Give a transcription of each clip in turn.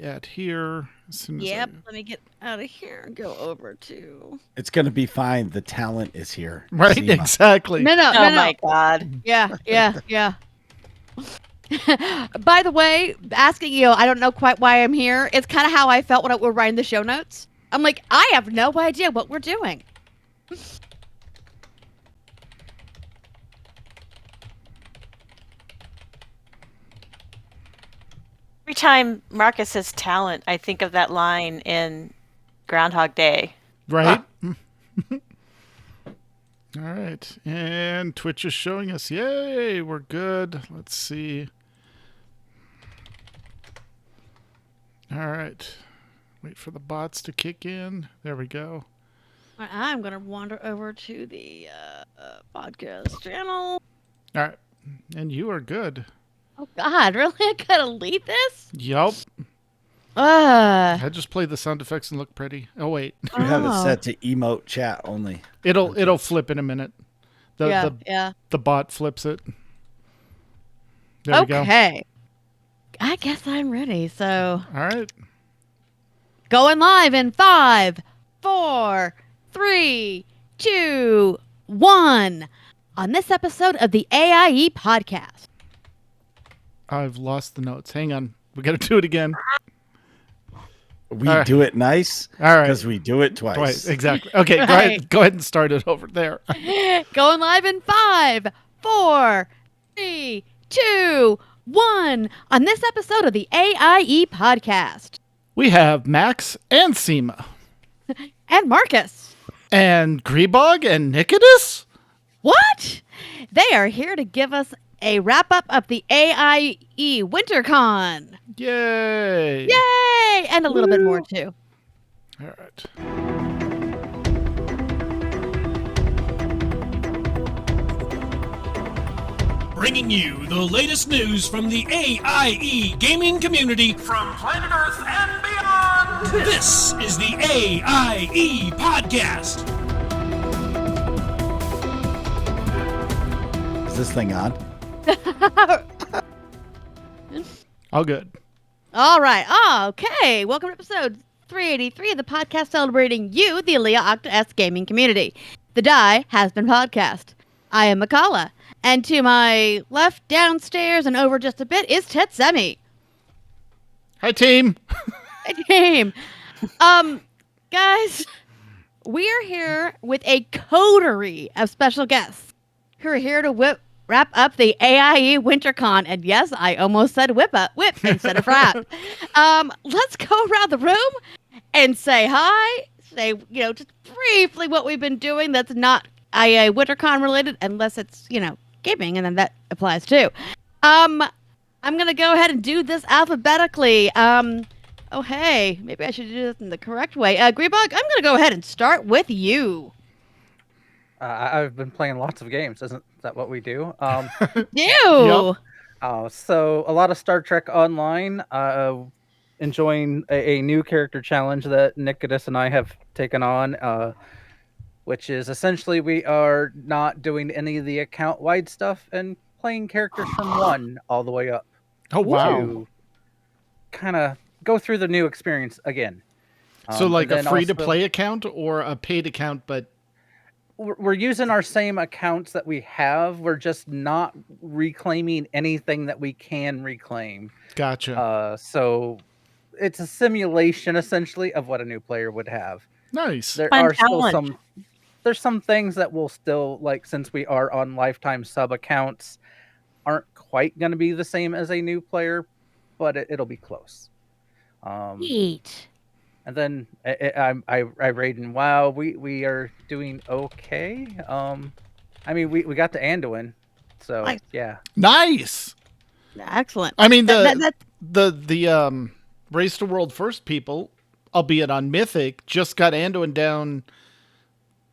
at here as soon as Yep, let me get out of here and go over to... It's going to be fine. The talent is here. Right, Seema. exactly. No. my God. Yeah. By the way, asking you, I don't know quite why I'm here. It's kind of how I felt when we're writing the show notes. I'm like, I have no idea what we're doing. Every time Marcus says talent, I think of that line in Groundhog Day. Right? All right. And Twitch is showing us. Yay, we're good. Let's see. All right. Wait for the bots to kick in. There we go. I'm going to wander over to the podcast channel. All right. And you are good. Oh, God, really? I got to lead this? Yup. I just play the sound effects and look pretty. Oh, wait. You have it set to emote chat only. It'll flip in a minute. Yeah. The bot flips it. There we go. Okay. I guess I'm ready, so... All right. Going live in 5, 4, 3, 2, 1. On this episode of the AIE Podcast. I've lost the notes. Hang on. We got to do it again. We do it nice. All right. Because we do it twice. Exactly. Okay, Right. go ahead and start it over there. Going live in 5, 4, 3, 2, 1. On this episode of the AIE Podcast. We have Max and Seema. And Marcus. And Greebog and Nicodemus? What? They are here to give us a wrap-up of the AIE WinterCon. Yay! Yay! And a little bit more, too. All right. Bringing you the latest news from the AIE gaming community from planet Earth and beyond. This is the AIE Podcast. Is this thing on? All good. All right. Okay. Welcome to episode 383 of the podcast celebrating you, the Aaliyah Octa S gaming community. The Die has been podcast. I am Makala. And to my left, downstairs, and over just a bit is Tetsemi. Hi, team. Hey, team. Guys, we are here with a coterie of special guests who are here to wrap up the AIE WinterCon. And yes, I almost said whip instead of wrap. Let's go around the room and say hi. Say, just briefly what we've been doing that's not AIE WinterCon related, unless it's, gaming, and then that applies too. I'm going to go ahead and do this alphabetically. Hey, maybe I should do this in the correct way. Greebog, I'm going to go ahead and start with you. I've been playing lots of games. Isn't that what we do? You! Yep. So a lot of Star Trek Online. Enjoying a new character challenge that Nicodemus and I have taken on, which is essentially we are not doing any of the account-wide stuff and playing characters from 1 all the way up. Oh, wow. To kind of go through the new experience again. So like a free-to-play account or a paid account, but... We're using our same accounts that we have. We're just not reclaiming anything that we can reclaim. Gotcha. So it's a simulation, essentially, of what a new player would have. Nice. There Fun are still challenge. there's some things that will still, like, since we are on lifetime sub accounts, aren't quite going to be the same as a new player, but it'll be close. Neat. And then I raid in WoW. We are doing okay. We got to Anduin, so Nice. yeah. Nice. Excellent. I mean, That- the Race to World First people, albeit on Mythic, just got Anduin down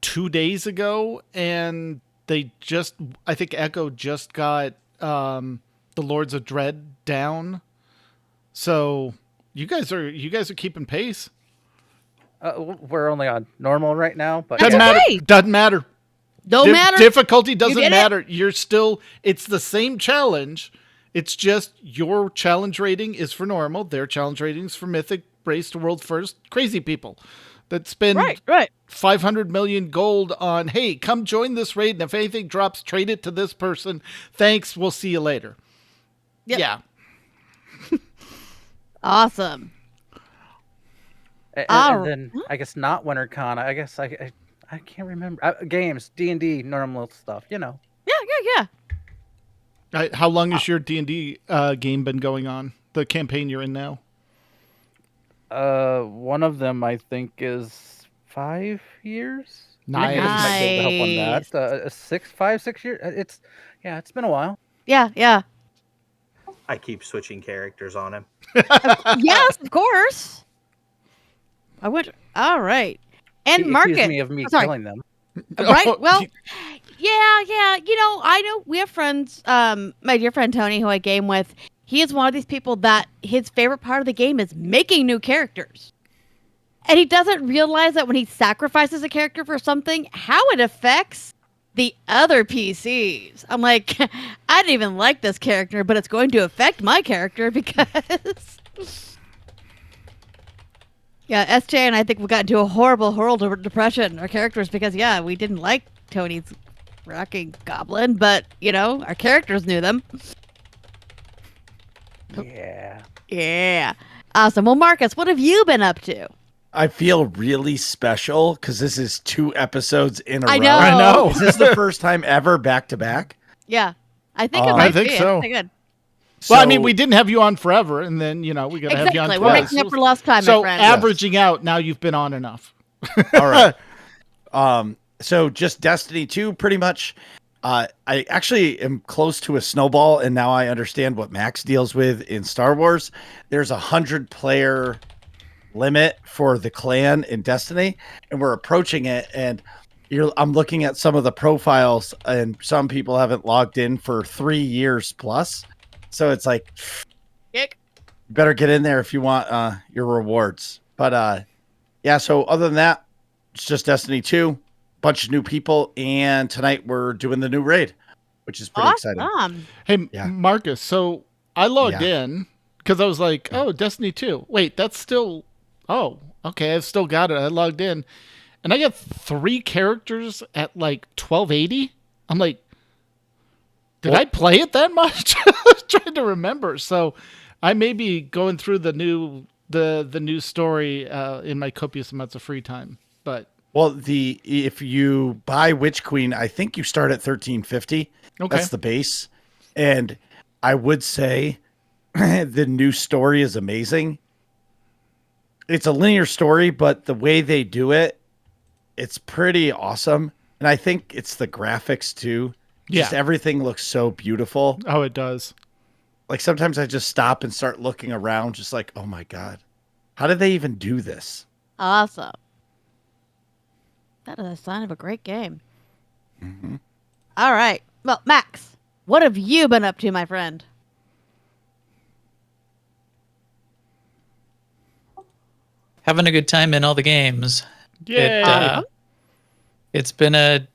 2 days ago, and they just, I think Echo just got the Lords of Dread down. So you guys are keeping pace. We're only on normal right now, but Doesn't That's matter. okay. Doesn't matter. Don't matter. Difficulty doesn't did it. matter. You're still. It's the same challenge. It's just your challenge rating is for normal. Their challenge rating is for mythic, race to world first, crazy people that spend Right. 500 million gold on, hey, come join this raid, and if anything drops, trade it to this person. Thanks, we'll see you later. Yep. Yeah. Awesome. And then I guess not WinterCon. I guess I can't remember. Games, D&D, normal stuff, you know. Yeah. How long has your D&D game been going on? The campaign you're in now? One of them I think is 5 years. Nice. Nick might be able to help on that. 6 years. It's been a while. Yeah. I keep switching characters on him. Yes, of course. All right. And He Marcus. accused me of me killing them. Right? Oh, Well, yeah. You know, I know we have friends. My dear friend Tony, who I game with, he is one of these people that his favorite part of the game is making new characters. And he doesn't realize that when he sacrifices a character for something, how it affects the other PCs. I'm like, I didn't even like this character, but it's going to affect my character because... Yeah, SJ and I think we got into a horrible depression, our characters, because, we didn't like Tony's rocking goblin, but, our characters knew them. Yeah. Awesome. Well, Marcus, what have you been up to? I feel really special because this is 2 episodes in a row. I know. Is this the first time ever back to back? Yeah. I think it might I think be. so. It's good. Well, I mean, we didn't have you on forever, and then, we got to have you on twice. We're making up for lost time, so my friend. averaging out, now you've been on enough. All right. So just Destiny 2, pretty much. I actually am close to a snowball, and now I understand what Max deals with in Star Wars. There's 100-player limit for the clan in Destiny, and we're approaching it, and I'm looking at some of the profiles, and some people haven't logged in for 3 years plus. So it's like, better get in there if you want your rewards. But so other than that, it's just Destiny 2, bunch of new people, and tonight we're doing the new raid, which is pretty exciting. Hey, Marcus, so I logged in because I was like, oh, Destiny 2. Wait, that's still... Oh, okay, I've still got it. I logged in, and I got 3 characters at like 1280. I'm like, did I play it that much? I was trying to remember. So I may be going through the new story in my copious amounts of free time. But if you buy Witch Queen, I think you start at 1350. Okay. That's the base. And I would say the new story is amazing. It's a linear story, but the way they do it, it's pretty awesome. And I think it's the graphics too. Just everything looks so beautiful. Oh, it does. Like sometimes I just stop and start looking around, just like, oh my God, how did they even do this? Awesome. That is a sign of a great game. Mm-hmm. All right. Well, Max, what have you been up to, my friend? Having a good time in all the games. Yeah. It's been a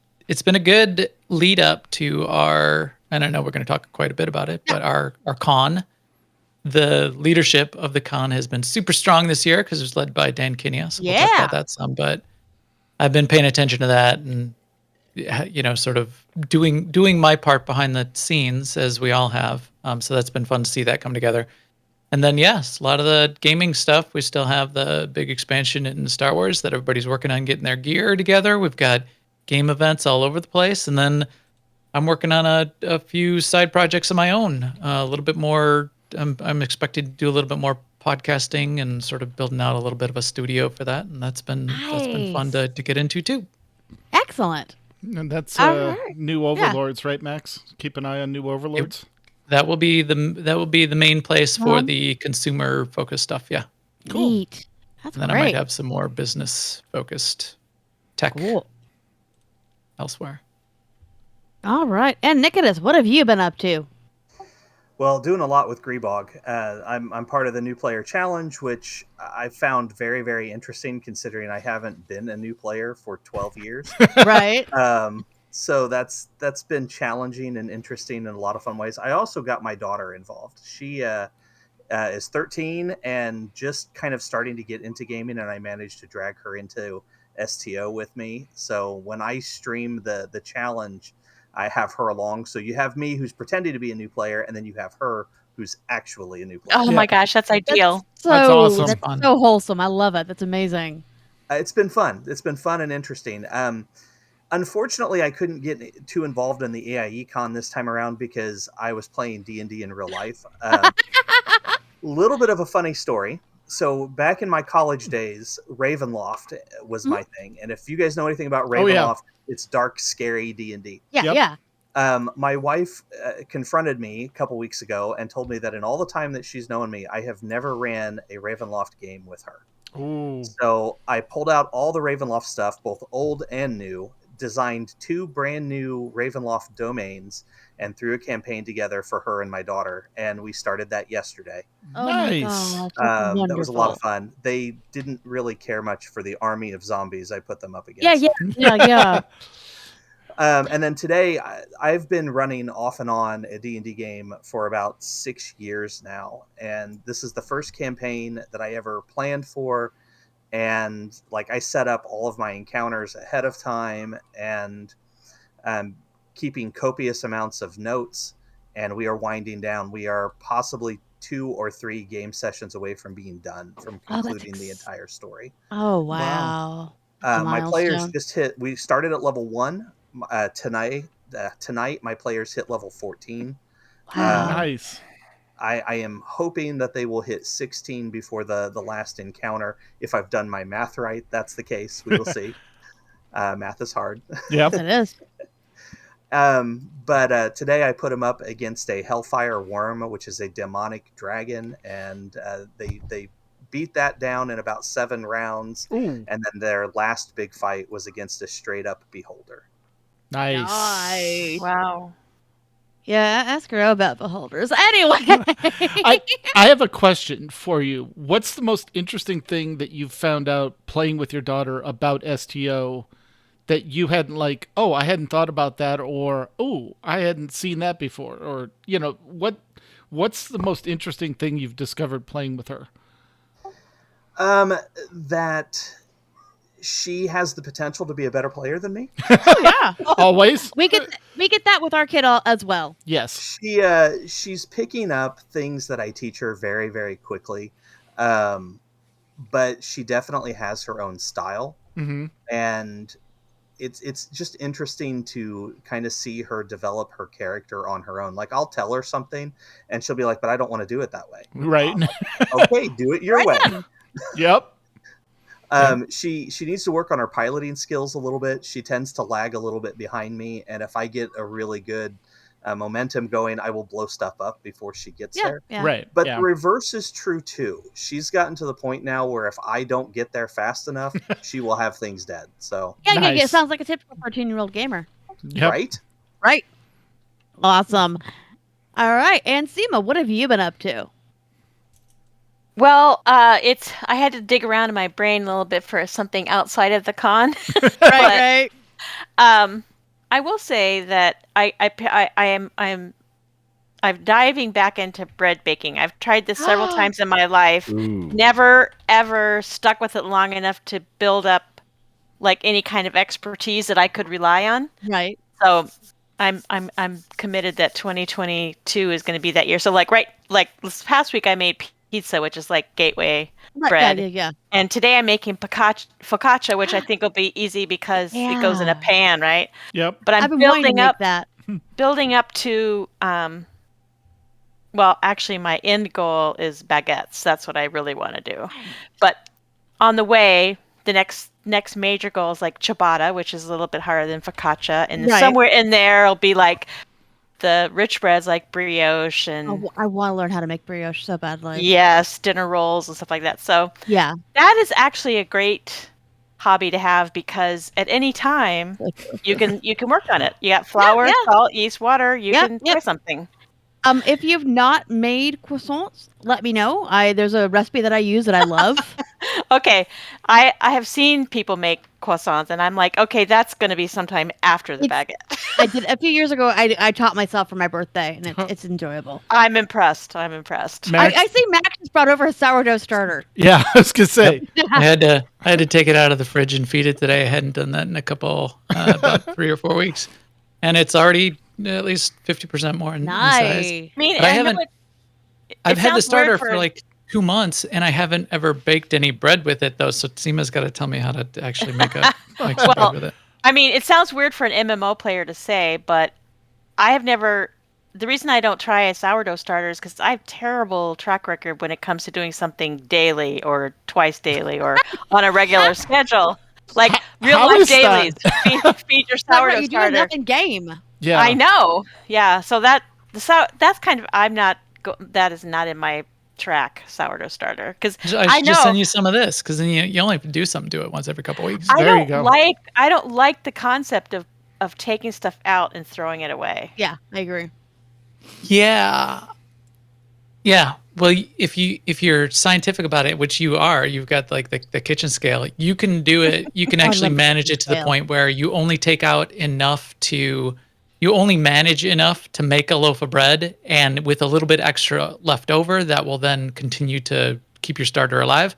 good lead up to our, and I know we're going to talk quite a bit about it, but our con. The leadership of the con has been super strong this year because it was led by Dan Kinia. So we'll talk about that some, but I've been paying attention to that and, sort of doing my part behind the scenes as we all have. So that's been fun to see that come together. And then, yes, a lot of the gaming stuff. We still have the big expansion in Star Wars that everybody's working on getting their gear together. We've got game events all over the place. And then I'm working on a few side projects of my own. A little bit more, I'm expected to do a little bit more podcasting and sort of building out a little bit of a studio for that. And that's been fun to get into too. Excellent. And that's new Overlords, right, Max? Keep an eye on new Overlords. That will be the main place for the consumer focused stuff. Yeah. Cool. Neat. That's and then great. I might have some more business focused tech elsewhere. All right. And Nicholas, what have you been up to? Well, doing a lot with Greebog. I'm part of the new player challenge, which I found very, very interesting considering I haven't been a new player for 12 years. Right. So that's been challenging and interesting in a lot of fun ways. I also got my daughter involved. She is 13 and just kind of starting to get into gaming, and I managed to drag her into STO with me. So when I stream the challenge, I have her along. So you have me who's pretending to be a new player, and then you have her who's actually a new player. Oh my gosh, that's ideal. That's awesome. That's Fun. so wholesome. I love it. That's amazing. It's been fun. It's been fun and interesting. Unfortunately, I couldn't get too involved in the AIE Con this time around because I was playing D&D in real life. Little bit of a funny story. So back in my college days, Ravenloft was my thing. And if you guys know anything about Ravenloft, it's dark, scary D&D. Yeah, Yep. yeah. My wife confronted me a couple weeks ago and told me that in all the time that she's known me, I have never ran a Ravenloft game with her. Ooh. So I pulled out all the Ravenloft stuff, both old and new, designed 2 brand new Ravenloft domains, and threw a campaign together for her and my daughter. And we started that yesterday. Oh Nice. my gosh, that's That was a lot of wonderful. fun. They didn't really care much for the army of zombies I put them up Yeah, against. yeah. And then today, I've been running off and on a D&D game for about 6 years now. And this is the first campaign that I ever planned for. And like I set up all of my encounters ahead of time and keeping copious amounts of notes. And we are winding down. We are possibly 2 or 3 game sessions away from being done, from concluding the entire story. Oh, wow. My players Milestone. just hit. We started at level 1 tonight. Tonight, my players hit level 14. Wow. Nice. I am hoping that they will hit 16 before the last encounter. If I've done my math right, that's the case. We will see. Math is hard. Yep. It is. But today I put them up against a Hellfire Worm, which is a demonic dragon, and they beat that down in about 7 rounds. Ooh. And then their last big fight was against a straight up beholder. Nice. Nice. Wow. Yeah, ask her about beholders. Anyway. I have a question for you. What's the most interesting thing that you've found out playing with your daughter about STO that you hadn't I hadn't thought about that, or, I hadn't seen that before, or, what's the most interesting thing you've discovered playing with her? That she has the potential to be a better player than me. Oh, yeah. Always? We get that with our kid as well. Yes. She's picking up things that I teach her very, very quickly. But she definitely has her own style. Mm-hmm. And it's just interesting to kind of see her develop her character on her own. Like, I'll tell her something and she'll be like, but I don't want to do it that way. Right. Okay, do it your way. Yep. She needs to work on her piloting skills a little bit. She tends to lag a little bit behind me, and if I get a really good momentum going, I will blow stuff up before she gets there. Yeah. Right. But yeah. the reverse is true too. She's gotten to the point now where if I don't get there fast enough, she will have things dead. So Yeah, Nice. it sounds like a typical 14-year-old gamer. Yep. right? Right. Awesome. All right. And Seema, what have you been up to? Well, I had to dig around in my brain a little bit for something outside of the con. Right. I will say that I'm diving back into bread baking. I've tried this several times in my life. Ooh. Never ever stuck with it long enough to build up like any kind of expertise that I could rely on. Right. So I'm committed that 2022 is going to be that year. So like this past week I made pizza, which is like gateway bread. Yeah. And today I'm making focaccia, which I think will be easy because it goes in a pan, right? Yep. But I've I'm been wanting to make building that. up to well, actually my end goal is baguettes. That's what I really want to do. But on the way, the next major goal is like ciabatta, which is a little bit harder than focaccia, and Right. somewhere in there it'll be like the rich breads like brioche and Oh, I want to learn how to make brioche so badly. yes, dinner rolls and stuff like that. So Yeah. that is actually a great hobby to have because at any time you can work on it. You got flour, Yeah. salt, yeast, water. You Yep, can yep. try something. If you've not made croissants, let me know. There's a recipe that I use that I love. Okay, I have seen people make croissants, and I'm like, okay, that's going to be sometime after the It's- baguette. I did a few years ago. I taught myself for my birthday, and it's enjoyable. I'm impressed. I'm impressed. Max? I see Max just brought over a sourdough starter. Yeah, I was gonna say. I had to take it out of the fridge and feed it today. I hadn't done that in a couple about 3 or 4 weeks, and it's already at least 50% more in size. Nice. I mean, But I know haven't- it I've had the sounds weird starter for like 2 months, and I haven't ever baked any bread with it though. So Seema's got to tell me how to actually make some bread with it. I mean, it sounds weird for an MMO player to say, but I have never. The reason I don't try a sourdough starter is because I have terrible track record when it comes to doing something daily or twice daily or on a regular schedule, like real how life is that? dailies. Feed your That's right, sourdough you do starter. enough in game. Yeah, I know. Yeah. So that's kind of that is not in my track sourdough starter because I I should just send know you some of this because then you only have to do something to it once every couple weeks. I There you don't go. I don't like the concept of taking stuff out and throwing it away. Yeah, I agree. Yeah. Yeah. Well, if you're scientific about it, which you are, you've got like the kitchen scale. You can do it. You can I actually love the manage kitchen it to the scale. point where you only take out enough to. You only manage enough to make a loaf of bread, and with a little bit extra left over, that will then continue to keep your starter alive.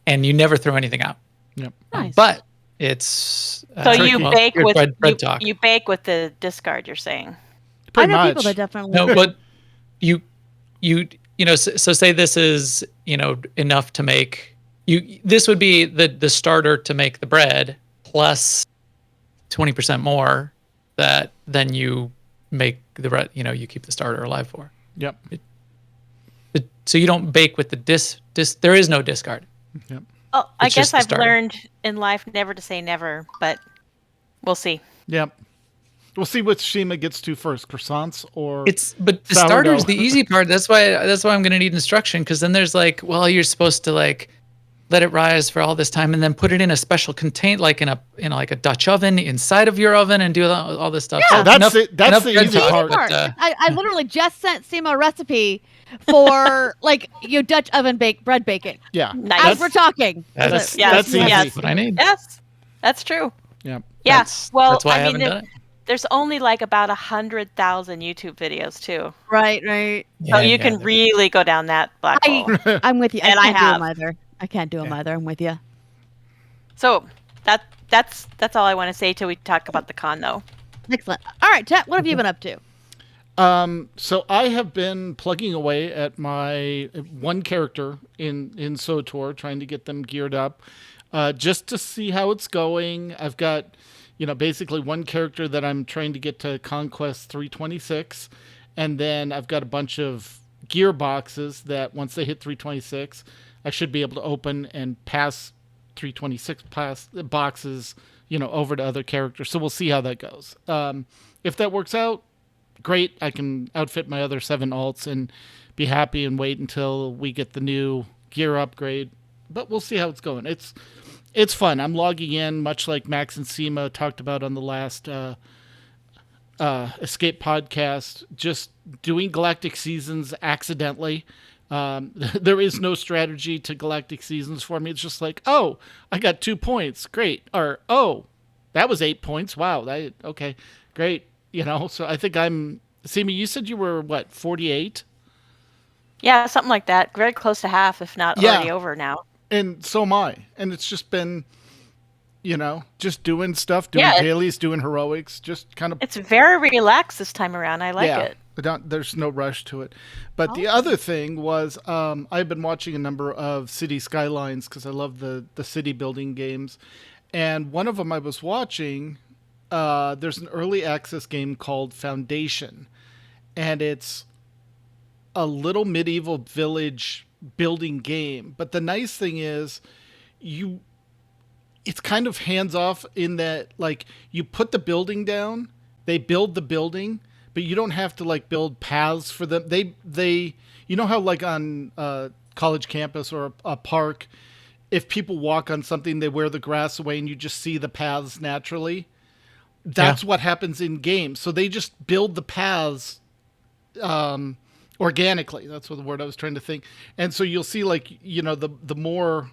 And you never throw anything out. Yep. Nice. But it's So you well, bake here's with bread talk. you bake with the discard. You're saying. I Pretty know much. people that definitely. No, but you know, so say this is, enough to make this would be the starter to make the bread plus 20% more that then you make the bread, you keep the starter alive for. Yep. So you don't bake with the there is no discard. Yep. Oh, I It's guess just the I've starter. learned in life never to say never, but we'll see. Yep. We'll see what Shima gets to first, croissants or But the sourdough. starter's the easy part. That's why I'm going to need instruction, because then there's like, well, you're supposed to like let it rise for all this time and then put it in a special contain, like in like a Dutch oven inside of your oven and do all this stuff. Yeah. That's it. That's the bread easy talk, part. but, I literally just sent Seema a recipe for like Dutch oven bread baking. Yeah. Nice. As we're talking. That's Yeah, that's easy. yes. what I need. Yes, that's true. Yep. Yeah. That's Well, why I I mean, haven't done it. there's only like about 100,000 YouTube videos too, Right. so you can really go down that black hole. I'm with you. And I can't do have. them either. I can't do them either. I'm with you. So that's all I want to say till we talk about the con, though. Excellent. All right, Chet, what have you been up to? So I have been plugging away at my one character in SWTOR, trying to get them geared up, just to see how it's going. I've got, basically one character that I'm trying to get to Conquest 326, and then I've got a bunch of gear boxes that once they hit 326, I should be able to open and pass 326 boxes, over to other characters. So we'll see how that goes. If that works out, great. I can outfit my other 7 alts and be happy and wait until we get the new gear upgrade. But we'll see how it's going. It's fun. I'm logging in, much like Max and Seema talked about on the last Escape podcast, just doing Galactic Seasons accidentally. There is no strategy to Galactic Seasons for me. It's just like, oh, I got 2 points. Great. Or, oh, that was 8 points. Wow. Okay, great. So I think Seema, you said you were, what, 48? Yeah, something like that. Very close to half, if not already over now. And so am I. And it's just been, just doing stuff, doing Yeah. dailies, doing heroics, just kind of. It's very relaxed this time around. I like it. There's no rush to it. But the other thing was I've been watching a number of City Skylines because I love the city building games. And one of them I was watching, there's an early access game called Foundation. And it's a little medieval village building game. But the nice thing is it's kind of hands off in that, like, you put the building down, they build the building, but you don't have to like build paths for them. They how like on college campus or a park, if people walk on something, they wear the grass away and you just see the paths naturally. That's what happens in games. So they just build the paths organically. That's what the word I was trying to think. And so you'll see, like, the more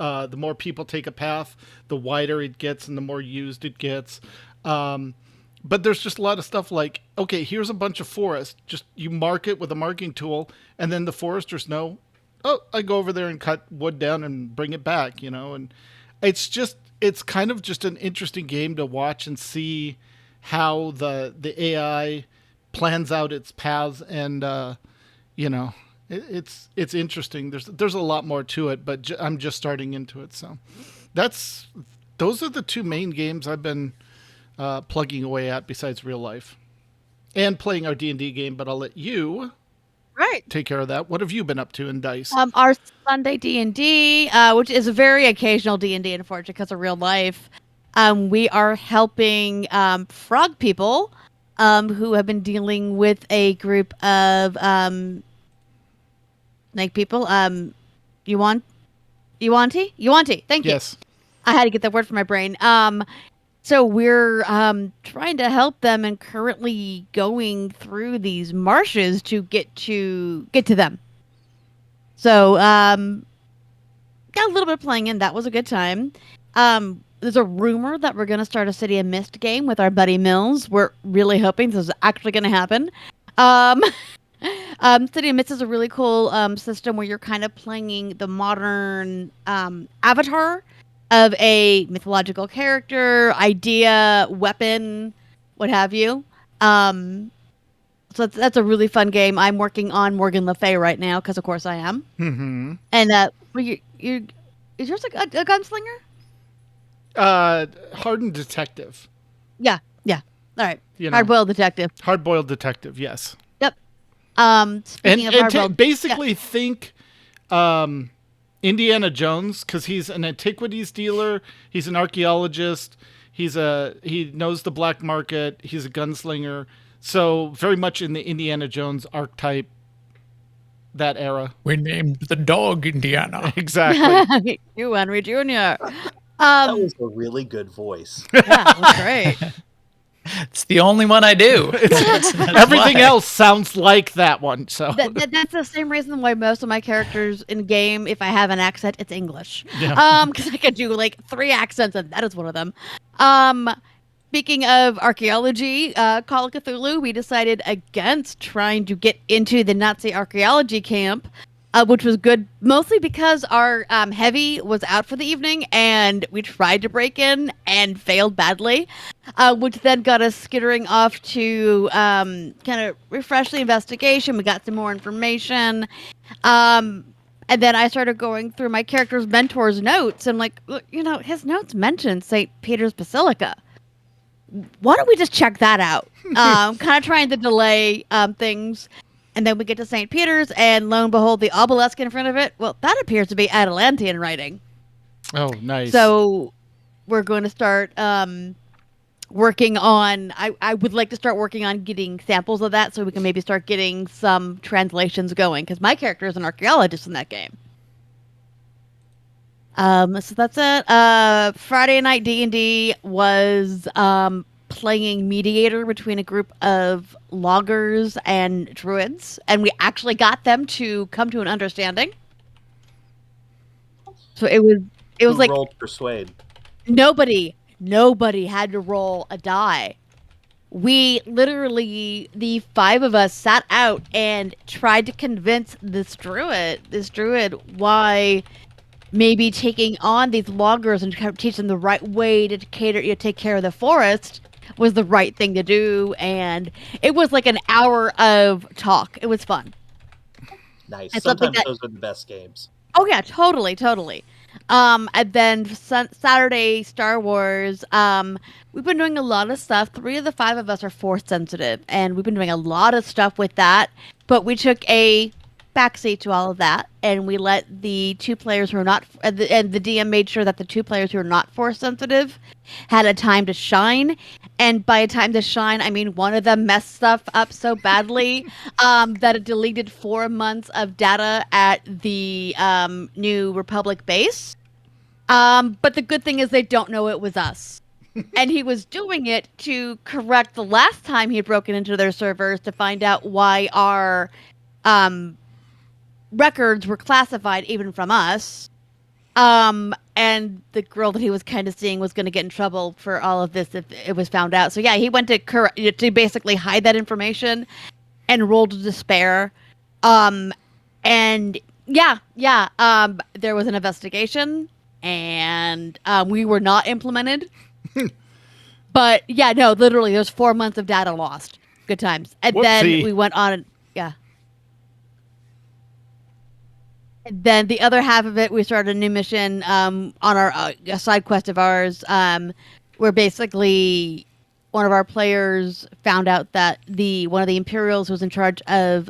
The more people take a path, the wider it gets and the more used it gets. But there's just a lot of stuff like, okay, here's a bunch of forest. Just you mark it with a marking tool, and then the foresters know, oh, I go over there and cut wood down and bring it back, and it's kind of just an interesting game to watch and see how the AI plans out its paths, and it's interesting. There's a lot more to it, but I'm just starting into it, so those are the two main games I've been plugging away at besides real life, and playing our D&D game. But I'll let you take care of that. What have you been up to in Dice? Our Sunday D&D, which is a very occasional D&D, unfortunately, because of real life. We are helping frog people who have been dealing with a group of snake people. Yuanti? Thank you. Yes. I had to get that word from my brain. So we're trying to help them and currently going through these marshes to get to them. So got a little bit of playing in. That was a good time. There's a rumor that we're going to start a City of Mist game with our buddy Mills. We're really hoping this is actually going to happen. City of Mist is a really cool system where you're kind of playing the modern avatar of a mythological character, idea, weapon, what have you. So that's a really fun game. I'm working on Morgan Le Fay right now because, of course, I am. Mm-hmm. And is yours a gunslinger? Hardened Detective. Yeah. All right. Hard-boiled detective. Hard-boiled detective. Yes. Yep. Speaking of hard-boiled, basically think Indiana Jones, because he's an antiquities dealer. He's an archaeologist. He knows the black market. He's a gunslinger. So very much in the Indiana Jones archetype, that era. We named the dog Indiana. Exactly. You, Henry Jr. That was a really good voice. Yeah, that's great. It's the only one I do. Everything else sounds like that one. So that's the same reason why most of my characters in game, if I have an accent, it's English. Yeah. Because I could do like 3 accents, and that is one of them. Speaking of archaeology, Call of Cthulhu, we decided against trying to get into the Nazi archaeology camp, which was good mostly because our heavy was out for the evening, and we tried to break in and failed badly, which then got us skittering off to kind of refresh the investigation. We got some more information. And then I started going through my character's mentor's notes, and like, look, his notes mentioned St. Peter's Basilica. Why don't we just check that out? Kind of trying to delay things. And then we get to St. Peter's, and lo and behold, the obelisk in front of it, well, that appears to be Atalantean writing. Oh, nice. So we're going to start working on, I would like to start working on getting samples of that so we can maybe start getting some translations going, because my character is an archaeologist in that game. So that's it. Friday night D&D was playing mediator between a group of loggers and druids, and we actually got them to come to an understanding. So it was like rolled persuade. Nobody had to roll a die. We literally, the 5 of us, sat out and tried to convince this druid why maybe taking on these loggers and kind of teach them the right way to take care of the forest was the right thing to do. And it was like an hour of talk. It was fun. Nice. And Sometimes those are the best games. Oh yeah, totally. And then Saturday, Star Wars. We've been doing a lot of stuff. 3 of the 5 of us are force sensitive, and we've been doing a lot of stuff with that. But we took a backseat to all of that, and we let the 2 players who are not, and the DM made sure that the 2 players who are not force sensitive had a time to shine. And by a time to shine, I mean one of them messed stuff up so badly that it deleted 4 months of data at the New Republic base. But the good thing is they don't know it was us. And he was doing it to correct the last time he had broken into their servers to find out why our records were classified even from us. And the girl that he was kind of seeing was going to get in trouble for all of this if it was found out. So yeah, he went to basically hide that information and rolled to despair. And there was an investigation, and we were not implemented. But yeah, no, literally, there's 4 months of data lost. Good times. And then Whoopsie. we went on, yeah. And then the other half of it, we started a new mission on our a side quest of ours, where basically one of our players found out that one of the Imperials was in charge of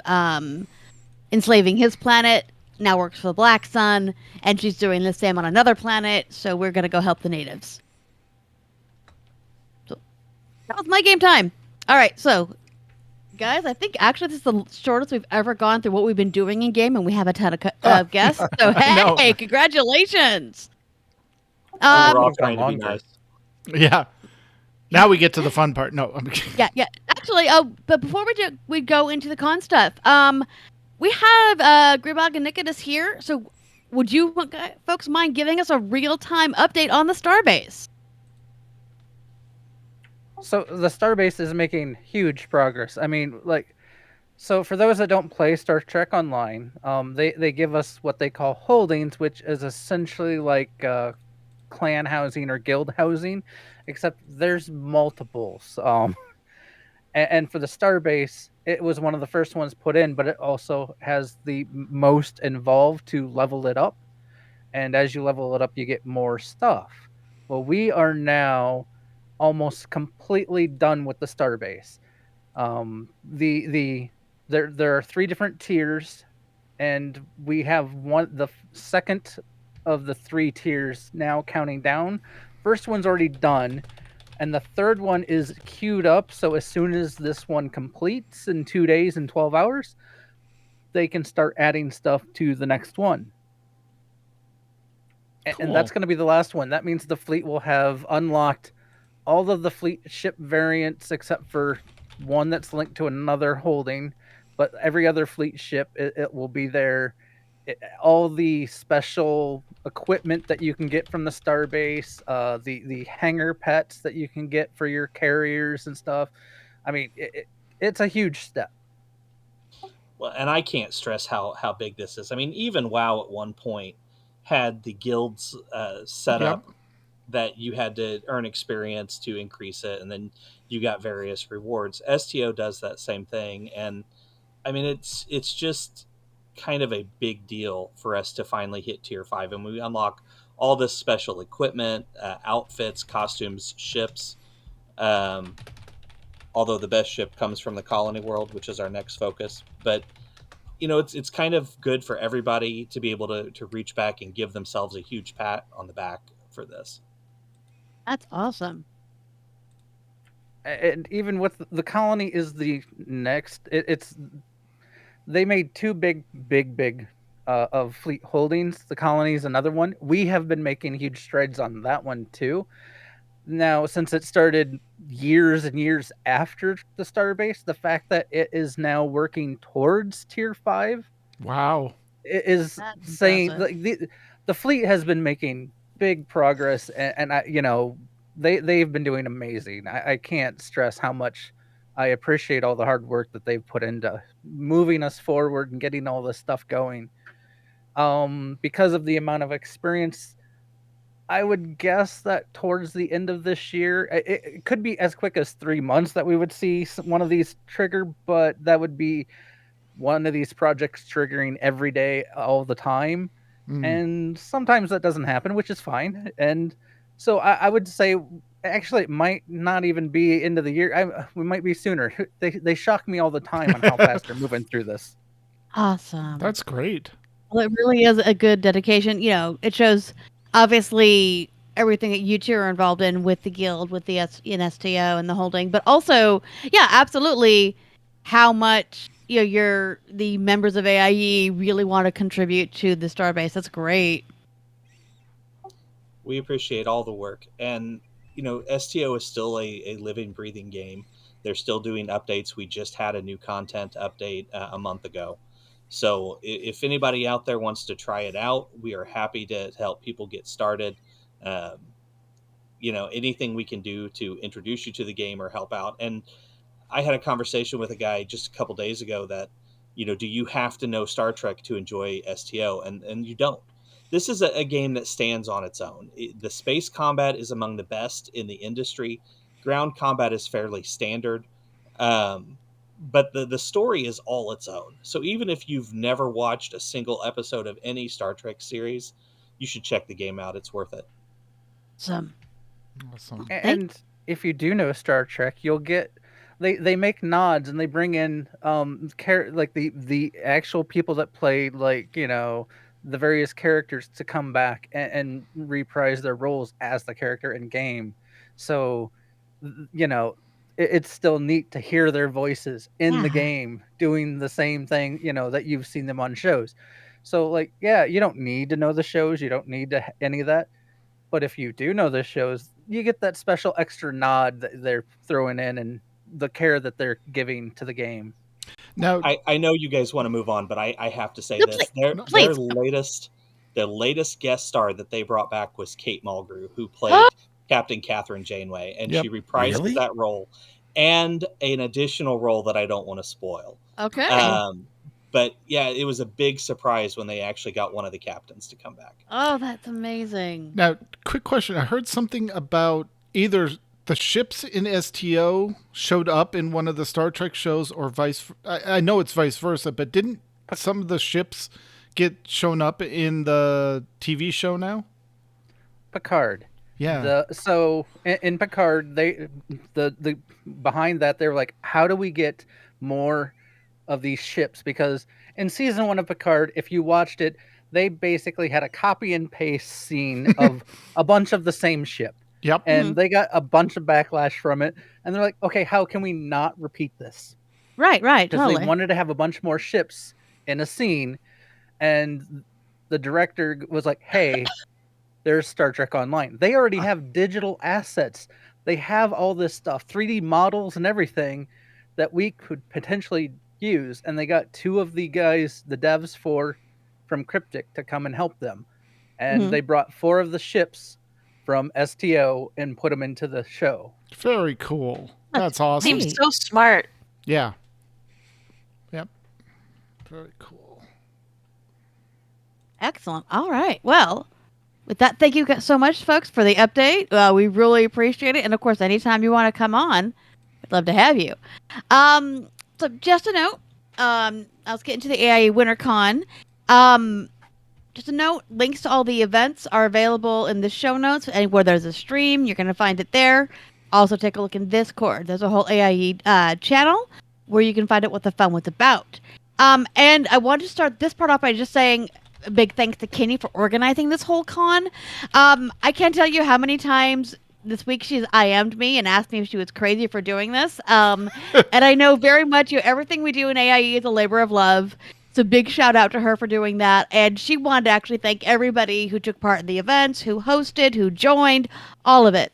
enslaving his planet, now works for the Black Sun, and she's doing the same on another planet, so we're going to go help the natives. So that was my game time. All right, so guys, I think actually this is the shortest we've ever gone through what we've been doing in game, and we have a ton of guests. So hey, No. congratulations! We're all Gone trying to be longer. nice. Yeah. Now we get to the fun part. No, I'm kidding. Yeah. Actually, but before we go into the con stuff, we have Gribog and Nikitas here. So, would you folks mind giving us a real-time update on the Starbase? So the Starbase is making huge progress. I mean, so for those that don't play Star Trek Online, they give us what they call holdings, which is essentially like clan housing or guild housing, except there's multiples. And for the Starbase, it was one of the first ones put in, but it also has the most involved to level it up. And as you level it up, you get more stuff. Well, we are now almost completely done with the Starbase. There are 3 different tiers, and we have the second of the 3 tiers now counting down. First one's already done, and the third one is queued up. So as soon as this one completes in 2 days and 12 hours, they can start adding stuff to the next one. And that's going to be the last one. That means the fleet will have unlocked all of the fleet ship variants except for one that's linked to another holding, but every other fleet ship, it will be there. All the special equipment that you can get from the Starbase, the hangar pets that you can get for your carriers and stuff. I mean, it's a huge step. Well, and I can't stress how big this is. I mean, even WoW at one point had the guilds set Yep. up that you had to earn experience to increase it, and then you got various rewards. STO does that same thing, and I mean it's just kind of a big deal for us to finally hit tier 5, and we unlock all this special equipment, outfits, costumes, ships. Although the best ship comes from the colony world, which is our next focus, but it's kind of good for everybody to be able to reach back and give themselves a huge pat on the back for this. That's awesome. And even with the colony is the next, they made 2 big of fleet holdings. The colony is another one. We have been making huge strides on that one too. Now, since it started years and years after the Starbase, the fact that it is now working towards tier 5 Wow. is That's saying impressive. the fleet has been making big progress, and they've been doing amazing. I can't stress how much I appreciate all the hard work that they've put into moving us forward and getting all this stuff going. Because of the amount of experience, I would guess that towards the end of this year, it could be as quick as 3 months that we would see one of these trigger, but that would be one of these projects triggering every day, all the time. And sometimes that doesn't happen, which is fine. And so I would say, actually, it might not even be into the year. We might be sooner. They shock me all the time on how fast they're moving through this. Awesome. That's great. Well, it really is a good dedication. It shows obviously everything that you two are involved in with the guild, with the STO and the holding, but also, yeah, absolutely, how much the members of AIE really want to contribute to the Starbase. That's great. We appreciate all the work, and STO is still a living, breathing game. They're still doing updates. We just had a new content update a month ago. So if anybody out there wants to try it out, we are happy to help people get started. Um, anything we can do to introduce you to the game or help out. And I had a conversation with a guy just a couple days ago that, do you have to know Star Trek to enjoy STO? And you don't. This is a game that stands on its own. The space combat is among the best in the industry. Ground combat is fairly standard. But the story is all its own. So even if you've never watched a single episode of any Star Trek series, you should check the game out. It's worth it. Awesome. And if you do know Star Trek, you'll get they make nods and they bring in like the actual people that play the various characters to come back and reprise their roles as the character in game. So it's still neat to hear their voices in the game doing the same thing that you've seen them on shows. So you don't need to know the shows, you don't need to any of that. But if you do know the shows, you get that special extra nod that they're throwing in and the care that they're giving to the game. Now, I know you guys want to move on, but I have to say No, this. please. The latest guest star that they brought back was Kate Mulgrew, who played Captain Catherine Janeway, and she reprised that role and an additional role that I don't want to spoil. Okay. But yeah, it was a big surprise when they actually got one of the captains to come back. Oh, that's amazing. Now, quick question. I heard something about either the ships in STO showed up in one of the Star Trek shows or I know it's vice versa, but didn't some of the ships get shown up in the TV show now? Picard. Yeah. So in Picard, the behind that, they were like, how do we get more of these ships? Because in season 1 of Picard, if you watched it, they basically had a copy and paste scene of a bunch of the same ship. Yep. And they got a bunch of backlash from it. And they're like, okay, how can we not repeat this? Right, Because totally. they wanted to have a bunch more ships in a scene. And the director was like, hey, there's Star Trek Online. They already have digital assets. They have all this stuff, 3D models and everything that we could potentially use. And they got 2 of the guys, the devs from Cryptic, to come and help them. And they brought 4 of the ships from STO and put them into the show. Very cool. That's awesome. Seems so smart. Yeah. Yep. Very cool. Excellent. All right. Well, with that, thank you so much, folks, for the update. We really appreciate it. And, of course, anytime you want to come on, we'd love to have you. So just a note, I was getting to the AIE WinterCon. Just a note, links to all the events are available in the show notes. And where there's a stream, you're going to find it there. Also, take a look in Discord. There's a whole AIE channel where you can find out what the fun was about. And I wanted to start this part off by just saying a big thanks to Kenny for organizing this whole con. I can't tell you how many times this week she's IM'd me and asked me if she was crazy for doing this. And I know very much everything we do in AIE is a labor of love. So big shout out to her for doing that. And she wanted to actually thank everybody who took part in the events, who hosted, who joined, all of it.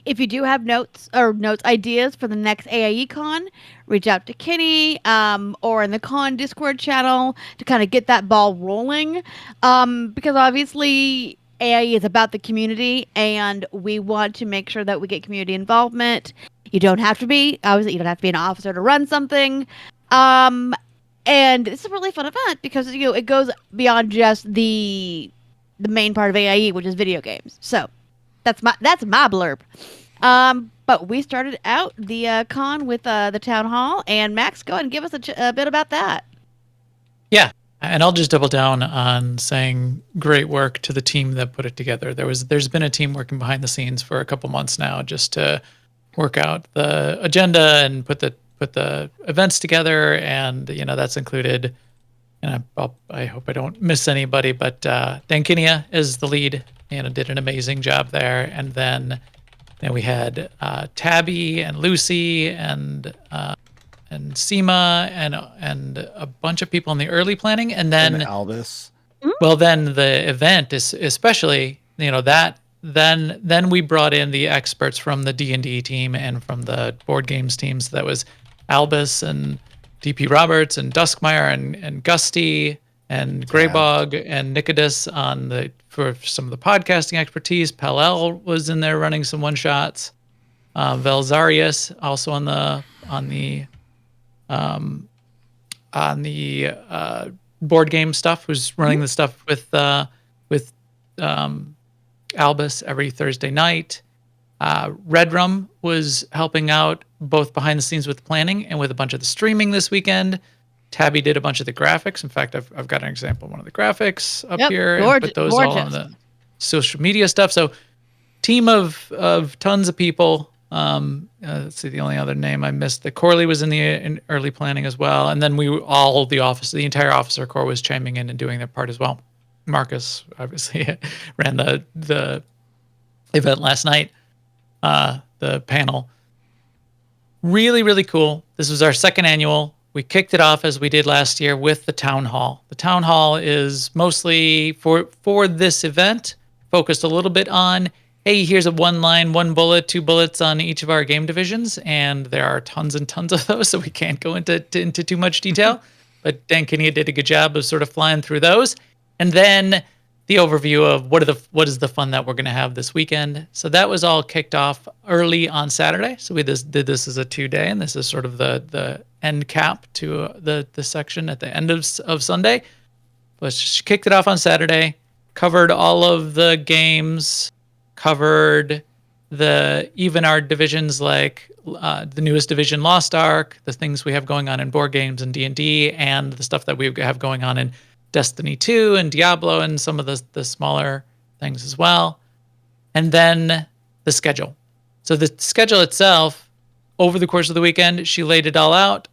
If you do have notes ideas for the next AIE Con, reach out to Kenny or in the Con Discord channel to kind of get that ball rolling. Because obviously AIE is about the community and we want to make sure that we get community involvement. You don't have to be an officer to run something. And it's a really fun event because it goes beyond just the main part of AIE, which is video games. So that's my blurb. But we started out the con with the town hall, and Max, go ahead and give us a bit about that. Yeah, and I'll just double down on saying great work to the team that put it together. There's been a team working behind the scenes for a couple months now just to work out the agenda and put the events together, and that's included. And I hope I don't miss anybody, but Dan Kinia is the lead and did an amazing job there. And then we had Tabby and Lucy and Seema and a bunch of people in the early planning, and then Albus. Well, then the event is especially that. Then we brought in the experts from the D&D team and from the board games teams. That was Albus and DP Roberts and Duskmeyer and Gusty and Greybog and Nicodus for some of the podcasting expertise. Pal was in there running some one shots. Velzarius also on the board game stuff, who's running the stuff with Albus every Thursday night. Redrum was helping out both behind the scenes with planning and with a bunch of the streaming this weekend. Tabby did a bunch of the graphics. In fact, I've got an example of one of the graphics up here. And put those all on the social media stuff. So team of tons of people. Let's see, the only other name I missed. The Corley was in early planning as well. And then the entire officer corps was chiming in and doing their part as well. Marcus obviously ran the event last night, the panel. Really, really cool. This was our second annual. We kicked it off as we did last year with the town hall. The town hall is mostly for this event, focused a little bit on, hey, here's a one line, one bullet, two bullets on each of our game divisions, and there are tons and tons of those, so we can't go into too much detail. But Dan Kinnear did a good job of sort of flying through those. And then the overview of what is the fun that we're going to have this weekend. So that was all kicked off early on Saturday. So we did this as a 2-day, and this is sort of the end cap to the section at the end of Sunday. But she kicked it off on Saturday, covered all of the games, covered even our divisions like the newest division, Lost Ark, the things we have going on in board games and D&D, and the stuff that we have going on in Destiny 2 and Diablo and some of the smaller things as well. And then the schedule. So the schedule itself, over the course of the weekend, she laid it all out.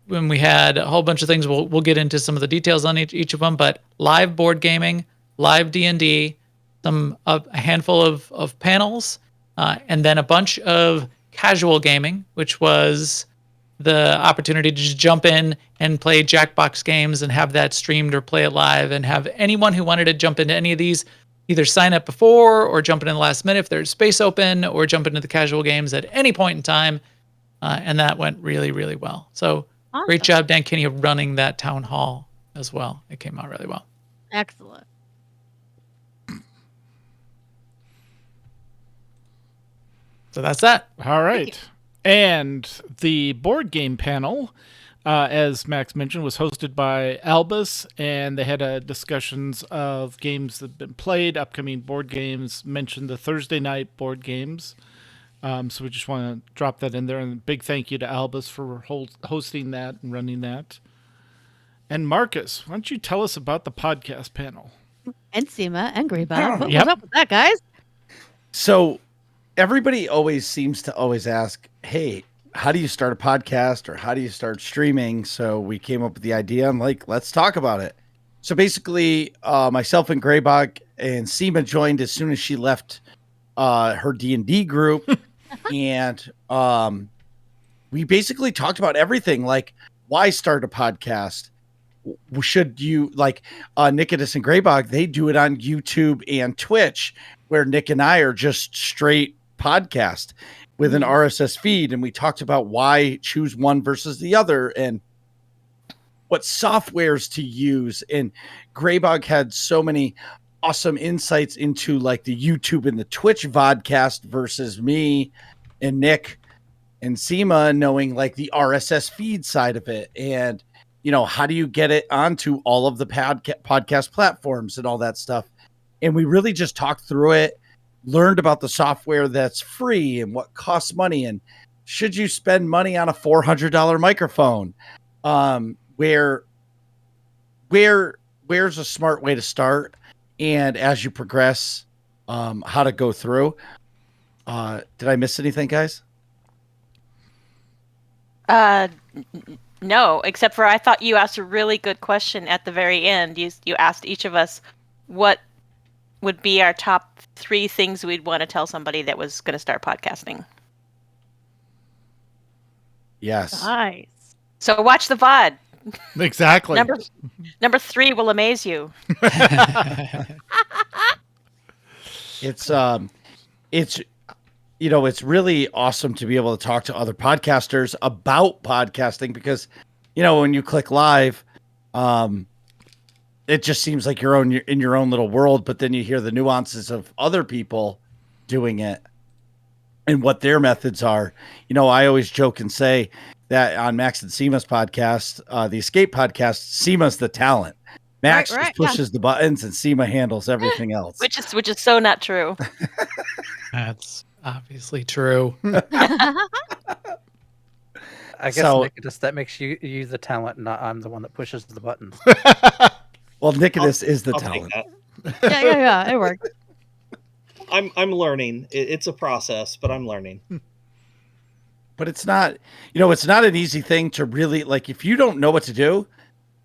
When we had a whole bunch of things, we'll get into some of the details on each of them, but live board gaming, live D&D, a handful of panels, and then a bunch of casual gaming, which was the opportunity to just jump in and play Jackbox games and have that streamed or play it live, and have anyone who wanted to jump into any of these either sign up before or jump in the last minute if there's space open, or jump into the casual games at any point in time. And that went really, really well. So awesome. Great job, Dan Kinney, of running that town hall as well. It came out really well. Excellent. So that's that. All right. And the board game panel, as Max mentioned, was hosted by Albus, and they had discussions of games that have been played, upcoming board games, mentioned the Thursday night board games. So we just want to drop that in there. And a big thank you to Albus for hosting that and running that. And Marcus, why don't you tell us about the podcast panel? And Seema and Greyback. What's up with that, guys? So everybody always seems to ask, hey, how do you start a podcast or how do you start streaming? So we came up with the idea. I'm like, let's talk about it. So basically, myself and Greybog and Seema joined as soon as she left her D&D group. And we basically talked about everything, like why start a podcast? Should you, like Nicodus and Greybog, they do it on YouTube and Twitch, where Nick and I are just straight podcast with an RSS feed. And we talked about why choose one versus the other and what softwares to use. And Greybog had so many awesome insights into like the YouTube and the Twitch vodcast versus me and Nick and Seema knowing like the RSS feed side of it. And, you know, how do you get it onto all of the podcast platforms and all that stuff? And we really just talked through it, learned about the software that's free and what costs money. And should you spend money on a $400 microphone? Where's a smart way to start? And as you progress, how to go through. Did I miss anything, guys? No, except for I thought you asked a really good question at the very end. You asked each of us what would be our top 3 things we'd want to tell somebody that was going to start podcasting. Yes. Nice. So watch the VOD. Exactly. Number 3 will amaze you. It's it's really awesome to be able to talk to other podcasters about podcasting because, when you click live, it just seems like you're in your own little world, but then you hear the nuances of other people doing it and what their methods are. I always joke and say that on Max and Seema's podcast, the Escape podcast, Seema's the talent. Max just pushes the buttons and Seema handles everything else. Which is so not true. That's obviously true. I guess, Nicodemus, that makes you the talent, not I'm the one that pushes the buttons. Well, Nicodemus is the I'll talent. Yeah, it worked. I'm learning. It's a process, but I'm learning. But it's not, it's not an easy thing to really, like, if you don't know what to do,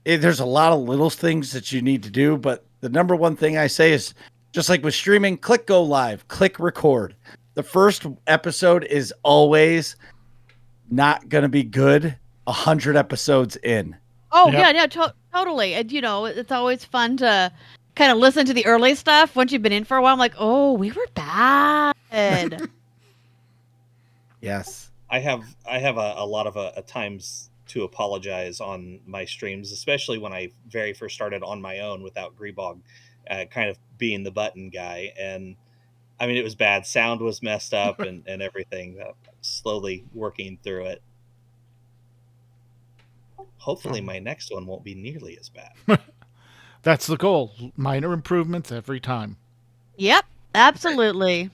there's a lot of little things that you need to do. But the number one thing I say is, just like with streaming, click go live, click record. The first episode is always not going to be good 100 episodes in. Oh, yep. Yeah, totally. And, it's always fun to kind of listen to the early stuff. Once you've been in for a while, I'm like, oh, we were bad. Yes. I have a lot of times to apologize on my streams, especially when I very first started on my own without Greebog, kind of being the button guy. And I mean, it was bad. Sound was messed up and everything. Slowly working through it. Hopefully my next one won't be nearly as bad. That's the goal. Minor improvements every time. Yep, absolutely.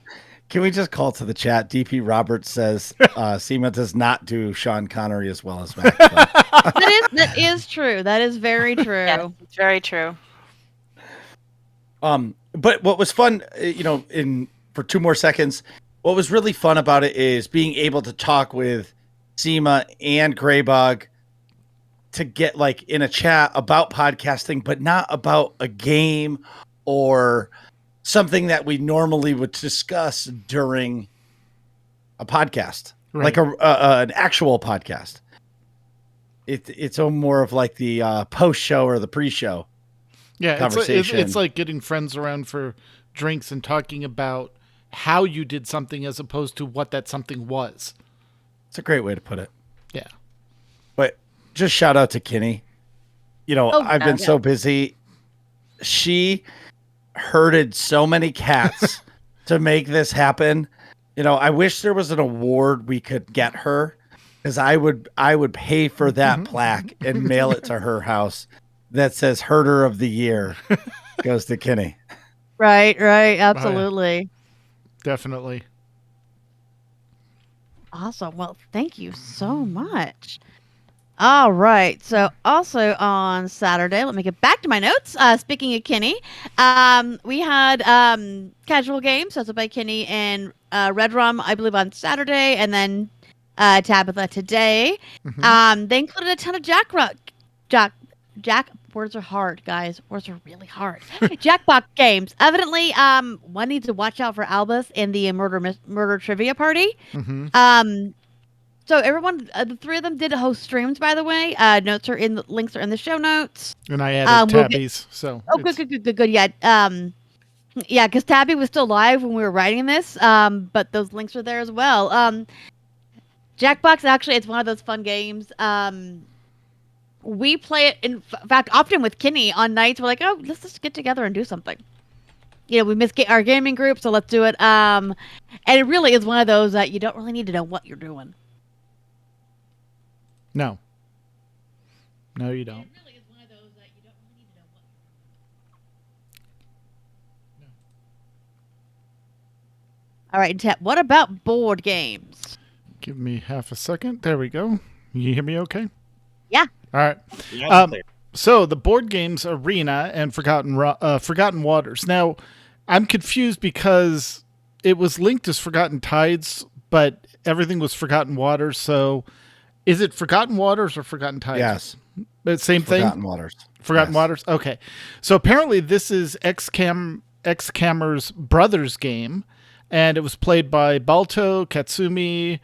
Can we just call to the chat? DP Roberts says Seema does not do Sean Connery as well as Max. That is true. That is very true. Yeah, it's very true. But what was fun, for 2 more seconds, what was really fun about it is being able to talk with Seema and Greybog to get like in a chat about podcasting, but not about a game or something that we normally would discuss during a podcast, right. like an actual podcast. It's more of like the post show or the pre-show. Yeah, conversation. It's like getting friends around for drinks and talking about how you did something as opposed to what that something was. It's a great way to put it. Yeah. But just shout out to Kinney. I've been so busy. She herded so many cats to make this happen. I wish there was an award we could get her, because I would pay for that plaque and mail it to her house that says Herder of the Year goes to Kinney. Right, absolutely. Oh, yeah. Definitely. Awesome. Well, thank you so much. All right. So also on Saturday, let me get back to my notes. Speaking of Kinney, we had casual games hosted by Kinney and Red Rum, I believe, on Saturday, and then Tabitha today. Mm-hmm. They included a ton of words are hard, guys. Words are really hard. Jackbox games. Evidently, one needs to watch out for Albus in the murder trivia party. Mm-hmm. So everyone, the 3 of them did host streams, by the way. Links are in the show notes. And I added Tabby's. Good. Yeah. Yeah, because Tabby was still live when we were writing this. But those links are there as well. Jackbox, actually, it's one of those fun games. We play it, in fact, often with Kinney on nights. We're like, oh, let's just get together and do something. We miss our gaming group, so let's do it. And it really is one of those that you don't really need to know what you're doing. No, you don't. It really is one of those that you don't really need to know what you're doing. All right, Tep, what about board games? Give me half a second. There we go. You hear me okay? Yeah. All right. So the board games Arena and Forgotten Waters. Now, I'm confused because it was linked as Forgotten Tides, but everything was Forgotten Waters. So is it Forgotten Waters or Forgotten Tides? Yes. Same thing? Forgotten Waters. Forgotten Waters? Okay. So apparently this is X-Cammer's brother's game, and it was played by Balto, Katsumi,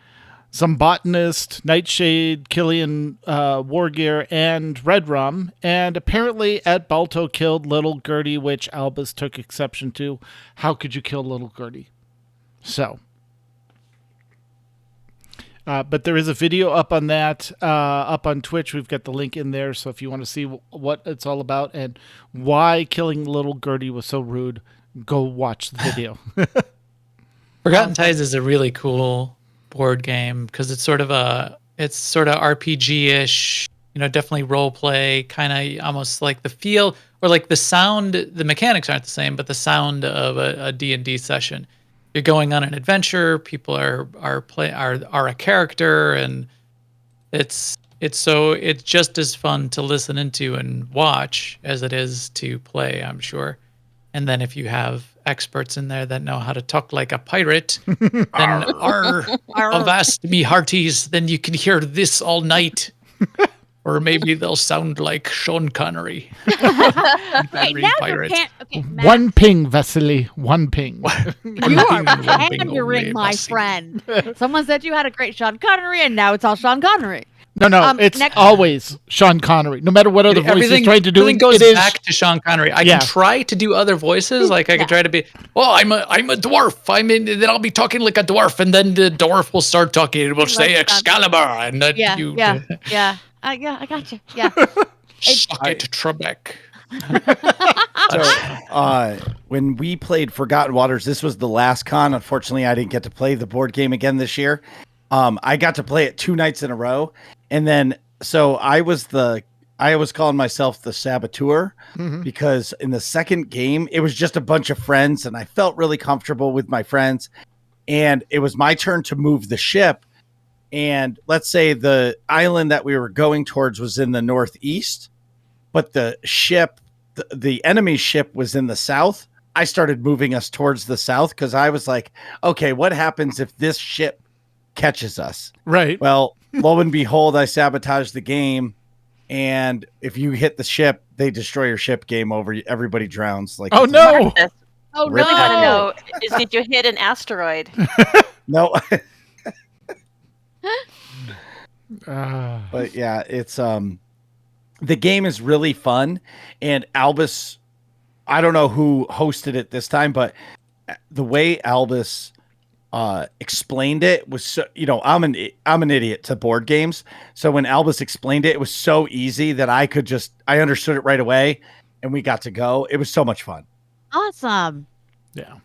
Zombotanist, Nightshade, Killian Wargear, and Red Rum. And apparently Ed Balto killed Little Gertie, which Albus took exception to. How could you kill Little Gertie? So, But there is a video up on that, up on Twitch. We've got the link in there. So if you want to see what it's all about and why killing little Gertie was so rude, go watch the video. Forgotten Tides is a really cool board game because it's sort of RPG-ish, definitely role play, kind of almost like the feel or like the sound. The mechanics aren't the same, but the sound of a D&D session. You're going on an adventure. People are a character, and it's just as fun to listen into and watch as it is to play, I'm sure. And then if you have experts in there that know how to talk like a pirate, then avast me hearties, then you can hear this all night. Or maybe they'll sound like Sean Connery. Wait, now pirate. Matt, One ping, Vasily. One ping. you are pandering, my friend. Someone said you had a great Sean Connery, and now it's all Sean Connery. No, it's always Sean Connery. No matter what other voice he's trying to do, everything goes back to Sean Connery. I can try to do other voices, like I could try to be, I'm a dwarf. Then I'll be talking like a dwarf, and then the dwarf will start talking. It will say Excalibur, and then Yeah, I got you. Yeah. Suck it, Trebek. So, when we played Forgotten Waters, this was the last con. Unfortunately, I didn't get to play the board game again this year. I got to play it 2 nights in a row. And then, so I was calling myself the saboteur because in the second game, it was just a bunch of friends and I felt really comfortable with my friends. And it was my turn to move the ship. And let's say the island that we were going towards was in the northeast, but the ship, the enemy ship was in the south. I started moving us towards the south because I was like, okay, what happens if this ship catches us? Right. Well, lo and behold, I sabotaged the game. And if you hit the ship, they destroy your ship. Game over. Everybody drowns. Like, oh no! Oh Really no! want to know is did you hit an asteroid? No. Uh, But yeah, it's the game is really fun, and Albus, I don't know who hosted it this time, but the way Albus explained it was so, I'm an idiot to board games, so when Albus explained it, it was so easy that I understood it right away, and we got to go. It was so much fun. Awesome. yeah.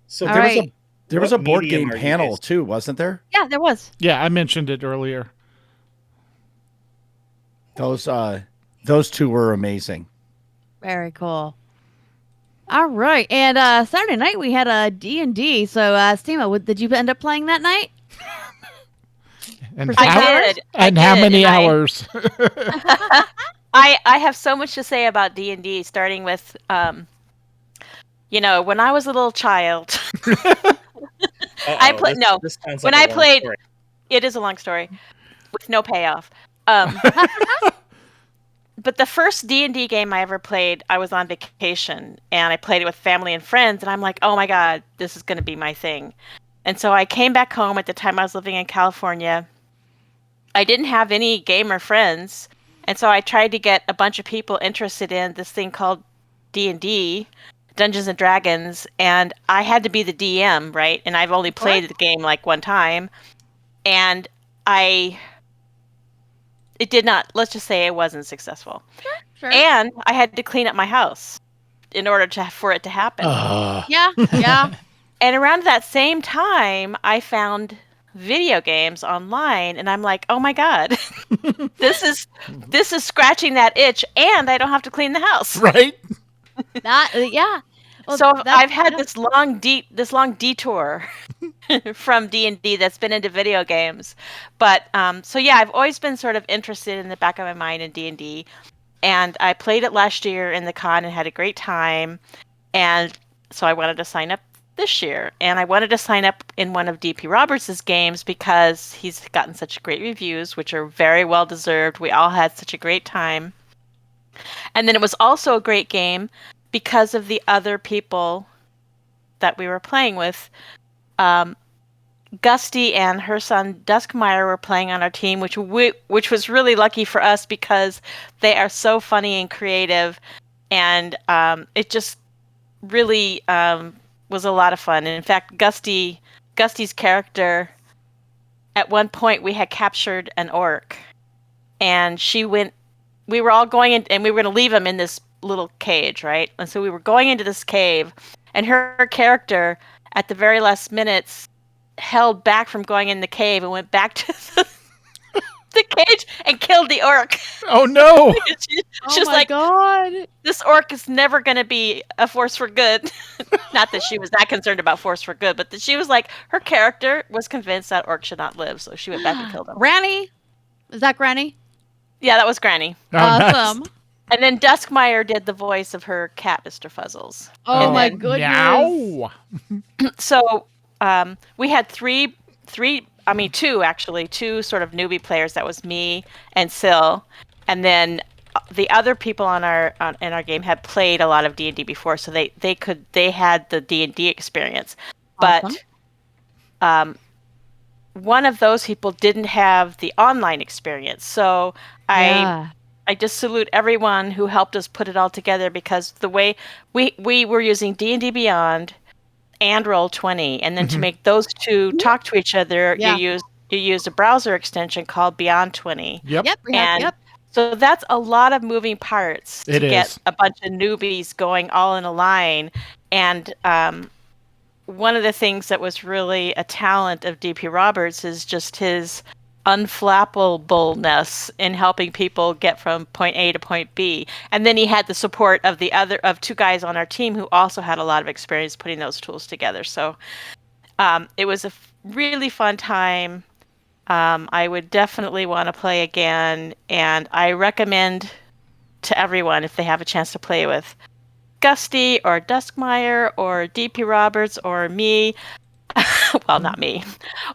So All there was right. There was a What board medium game are you panel guys- too, wasn't there? Yeah, there was. Yeah, I mentioned it earlier. Those two were amazing. Very cool. All right, and Saturday night we had a D&D. So, Stima, did you end up playing that night? And I how, did. and I how did, many and I- hours? I have so much to say about D&D, starting with, when I was a little child. I played no. This sounds When like a I long played- story. It is a long story with no payoff. But the first D&D game I ever played, I was on vacation and I played it with family and friends, and I'm like, oh my God, this is going to be my thing. And so I came back home. At the time I was living in California. I didn't have any gamer friends, and so I tried to get a bunch of people interested in this thing called D&D, Dungeons and Dragons, and I had to be the DM, right? And I've only played the game like one time, and it did not, let's just say it wasn't successful. Sure. And I had to clean up my house in order for it to happen. Yeah. And around that same time, I found video games online, and I'm like, oh my God, this is scratching that itch, and I don't have to clean the house. Right? Yeah. Well, So that's- I've had this long detour from D&D that's been into video games. But so yeah, I've always been sort of interested in the back of my mind in D&D. And I played it last year in the con and had a great time. And so I wanted to sign up this year. And I wanted to sign up in one of DP Roberts' games because he's gotten such great reviews, which are very well deserved. We all had such a great time. And then it was also a great game because of the other people that we were playing with. Gusty and her son Duskmeyer were playing on our team, which was really lucky for us because they are so funny and creative, and it just really was a lot of fun. And in fact, Gusty's character at one point we had captured an orc, and we were all going in, and we were going to leave him in this little cage, right? And so we were going into this cave, and her character at the very last minutes held back from going in the cave and went back to the cage and killed the orc. Oh no! She was like, God. this orc is never going to be a force for good. Not that she was that concerned about force for good, but that she was like, her character was convinced that orc should not live, so she went back and killed him. Granny? Is that Granny? Yeah, that was Granny. Oh, nice. Awesome. And then Duskmeyer did the voice of her cat, Mr. Fuzzles. Oh my then- goodness. Meow. So we had two sort of newbie players. That was me and Sil, and then the other people in our game had played a lot of D&D before, so they had the D&D experience. Awesome. But one of those people didn't have the online experience, so I just salute everyone who helped us put it all together, because the way we were using D&D Beyond and Roll20, and then to make those two talk to each other, you use a browser extension called Beyond 20. Yep. And so that's a lot of moving parts to get is. a bunch of newbies going all in a line. And one of the things that was really a talent of DP Roberts is just his unflappableness in helping people get from point A to point B. And then he had the support of two guys on our team who also had a lot of experience putting those tools together. So it was a really fun time. I would definitely want to play again, and I recommend to everyone, if they have a chance to play with Gusty or Duskmeyer or DP Roberts or me, well, not me,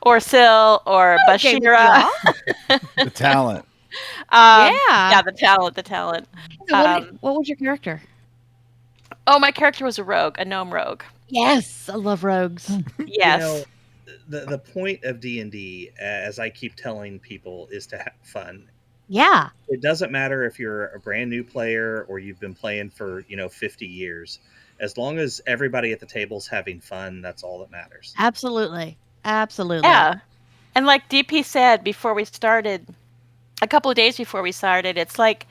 or Sil or Bashira. The talent. Yeah, the talent. What was your character? Oh, my character was a rogue, a gnome rogue. Yes, I love rogues. Yes. You know, the point of D&D, as I keep telling people, is to have fun. Yeah. It doesn't matter if you're a brand new player or you've been playing for 50 years. As long as everybody at the table's having fun, that's all that matters. Absolutely. Yeah. And like DP said before we started, a couple of days before we started, it's like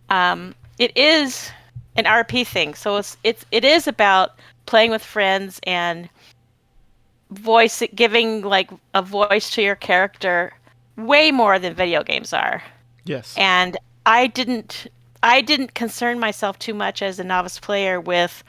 it is an RP thing. So it is about playing with friends and giving like a voice to your character way more than video games are. Yes. And I didn't concern myself too much as a novice player with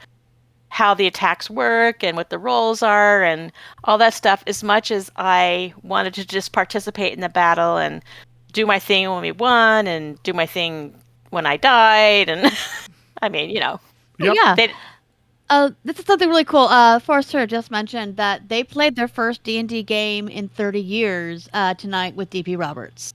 how the attacks work and what the rolls are and all that stuff, as much as I wanted to just participate in the battle and do my thing when we won and do my thing when I died. And I mean, Yep. Yeah. This is something really cool. Forrester just mentioned that they played their first D&D game in 30 years tonight with DP Roberts.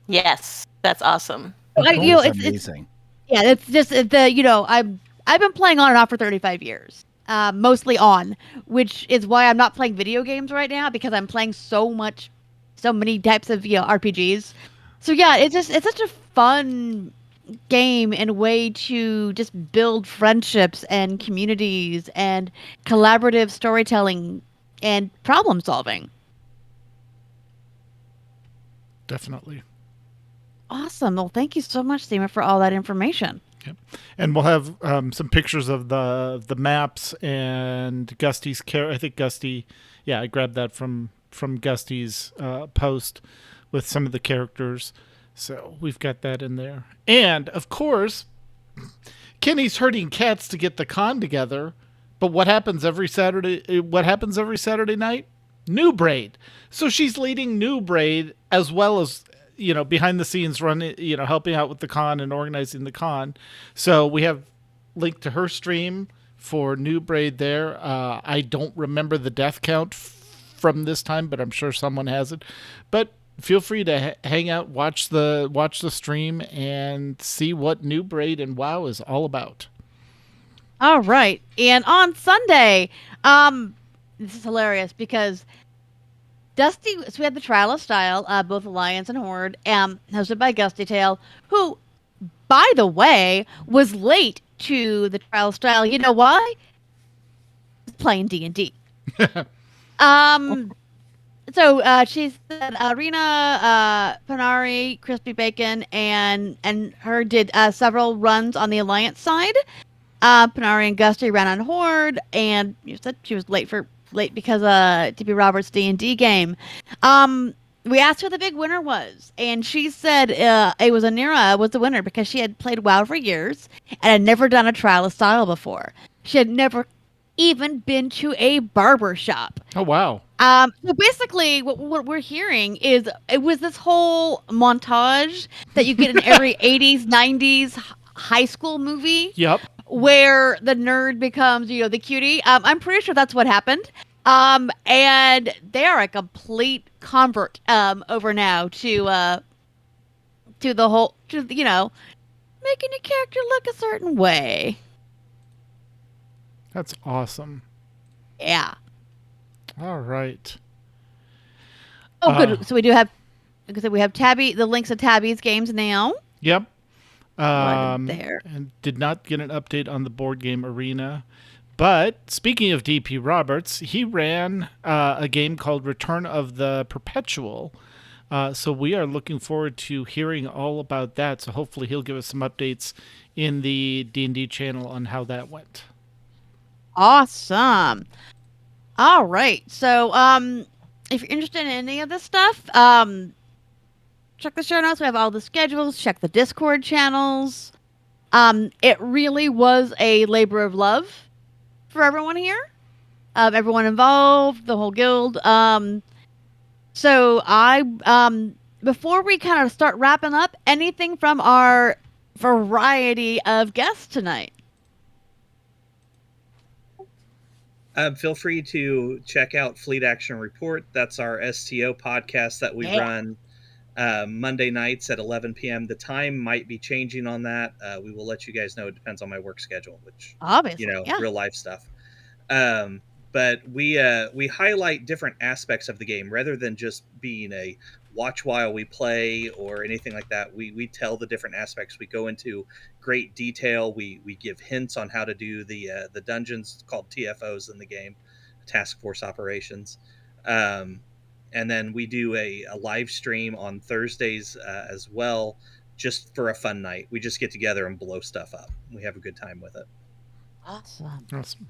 Yes, that's awesome. That's It's amazing. it's just I've been playing on and off for 35 years, mostly on, which is why I'm not playing video games right now, because I'm playing so many types of RPGs. So yeah, it's such a fun game and way to just build friendships and communities and collaborative storytelling and problem solving. Definitely. Awesome. Well, thank you so much, Seema, for all that information. Yep. And we'll have some pictures of the maps and Gusty's I think Gusty, I grabbed that from Gusty's post with some of the characters. So we've got that in there. And of course, Kenny's herding cats to get the con together. But what happens every Saturday night? New Braid. So she's leading New Braid as well as behind the scenes running, helping out with the con and organizing the con. So we have linked to her stream for New Braid there. I don't remember the death count from this time, but I'm sure someone has it. But feel free to hang out, watch the stream, and see what New Braid and WoW is all about. All right. And on Sunday, this is hilarious because Dusty, so we had the Trial of Style, both Alliance and Horde, hosted by Gusty Tail, who, by the way, was late to the Trial of Style. You know why? Playing D&D. she said Rena, Panari, Crispy Bacon, and her did several runs on the Alliance side. Panari and Gusty ran on Horde, and you said she was late because DP Roberts D&D game. We asked who the big winner was, and she said it was Anira was the winner because she had played WoW for years and had never done a trial of style before. She had never even been to a barber shop. Oh, wow. So basically, what we're hearing is it was this whole montage that you get in every 80s, 90s high school movie. Yep. Where the nerd becomes, the cutie. I'm pretty sure that's what happened. And they are a complete convert over now to the whole, making your character look a certain way. That's awesome. Yeah. All right. Oh, good. So we do have, like I said, we have the links to Tabby's games now. Yep. There. And did not get an update on the board game Arena. But speaking of DP Roberts, he ran a game called Return of the Perpetual. So we are looking forward to hearing all about that. So hopefully he'll give us some updates in the D&D channel on how that went. Awesome. All right. So if you're interested in any of this stuff, check the show notes. We have all the schedules. Check the Discord channels. It really was a labor of love for everyone here. Everyone involved, the whole guild. So before we kind of start wrapping up, anything from our variety of guests tonight? Feel free to check out Fleet Action Report. That's our STO podcast that we run Monday nights at 11 p.m. The time might be changing on that. We will let you guys know. It depends on my work schedule, which, obviously, real life stuff. But we highlight different aspects of the game rather than just being a watch while we play or anything like that. We tell the different aspects. We go into great detail. We give hints on how to do the dungeons called TFOs in the game, Task Force Operations. And then we do a live stream on Thursdays as well, just for a fun night. We just get together and blow stuff up. We have a good time with it. Awesome.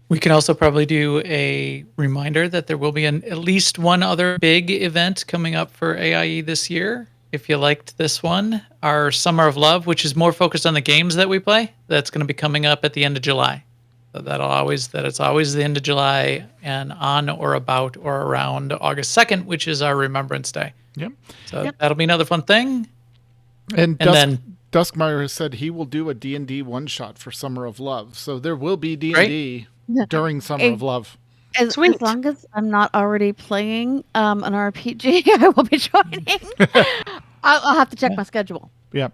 We can also probably do a reminder that there will be at least one other big event coming up for AIE this year. If you liked this one, our Summer of Love, which is more focused on the games that we play, that's going to be coming up at the end of July. So it's always the end of July and on or about or around August 2nd, which is our Remembrance Day. Yep. So that'll be another fun thing. And then Duskmeyer has said he will do a D&D one-shot for Summer of Love. So there will be D&D during Summer of Love. As long as I'm not already playing an RPG, I will be joining. I'll have to check my schedule. Yep.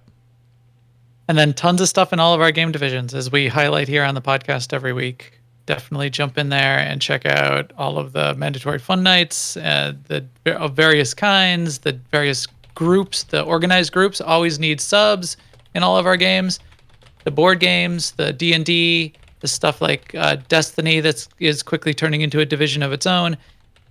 And then tons of stuff in all of our game divisions, as we highlight here on the podcast every week. Definitely jump in there and check out all of the mandatory fun nights of various kinds, the various groups. The organized groups always need subs in all of our games. The board games, the D&D, the stuff like Destiny is quickly turning into a division of its own.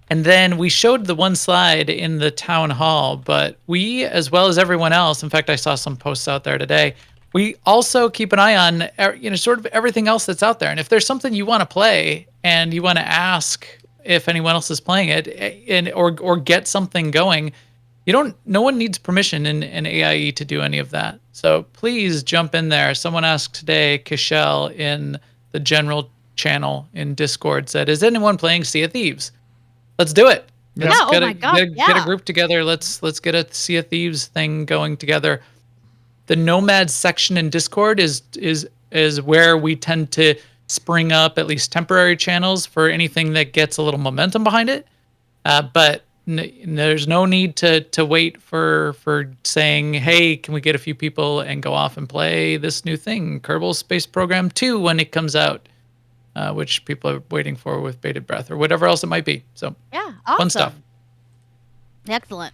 And then we showed the one slide in the town hall, but we, as well as everyone else, in fact, I saw some posts out there today, we also keep an eye on sort of everything else that's out there. And if there's something you want to play and you want to ask if anyone else is playing it or get something going, no one needs permission in AIE to do any of that. So please jump in there. Someone asked today, Kishel in the general channel in Discord said, "Is anyone playing Sea of Thieves?" Let's do it. Let's get a group together. Let's get a Sea of Thieves thing going together. The Nomads section in Discord is where we tend to spring up at least temporary channels for anything that gets a little momentum behind it. But there's no need to wait for saying, hey, can we get a few people and go off and play this new thing, Kerbal Space Program 2, when it comes out, which people are waiting for with bated breath or whatever else it might be. So yeah, awesome. Fun stuff. Excellent.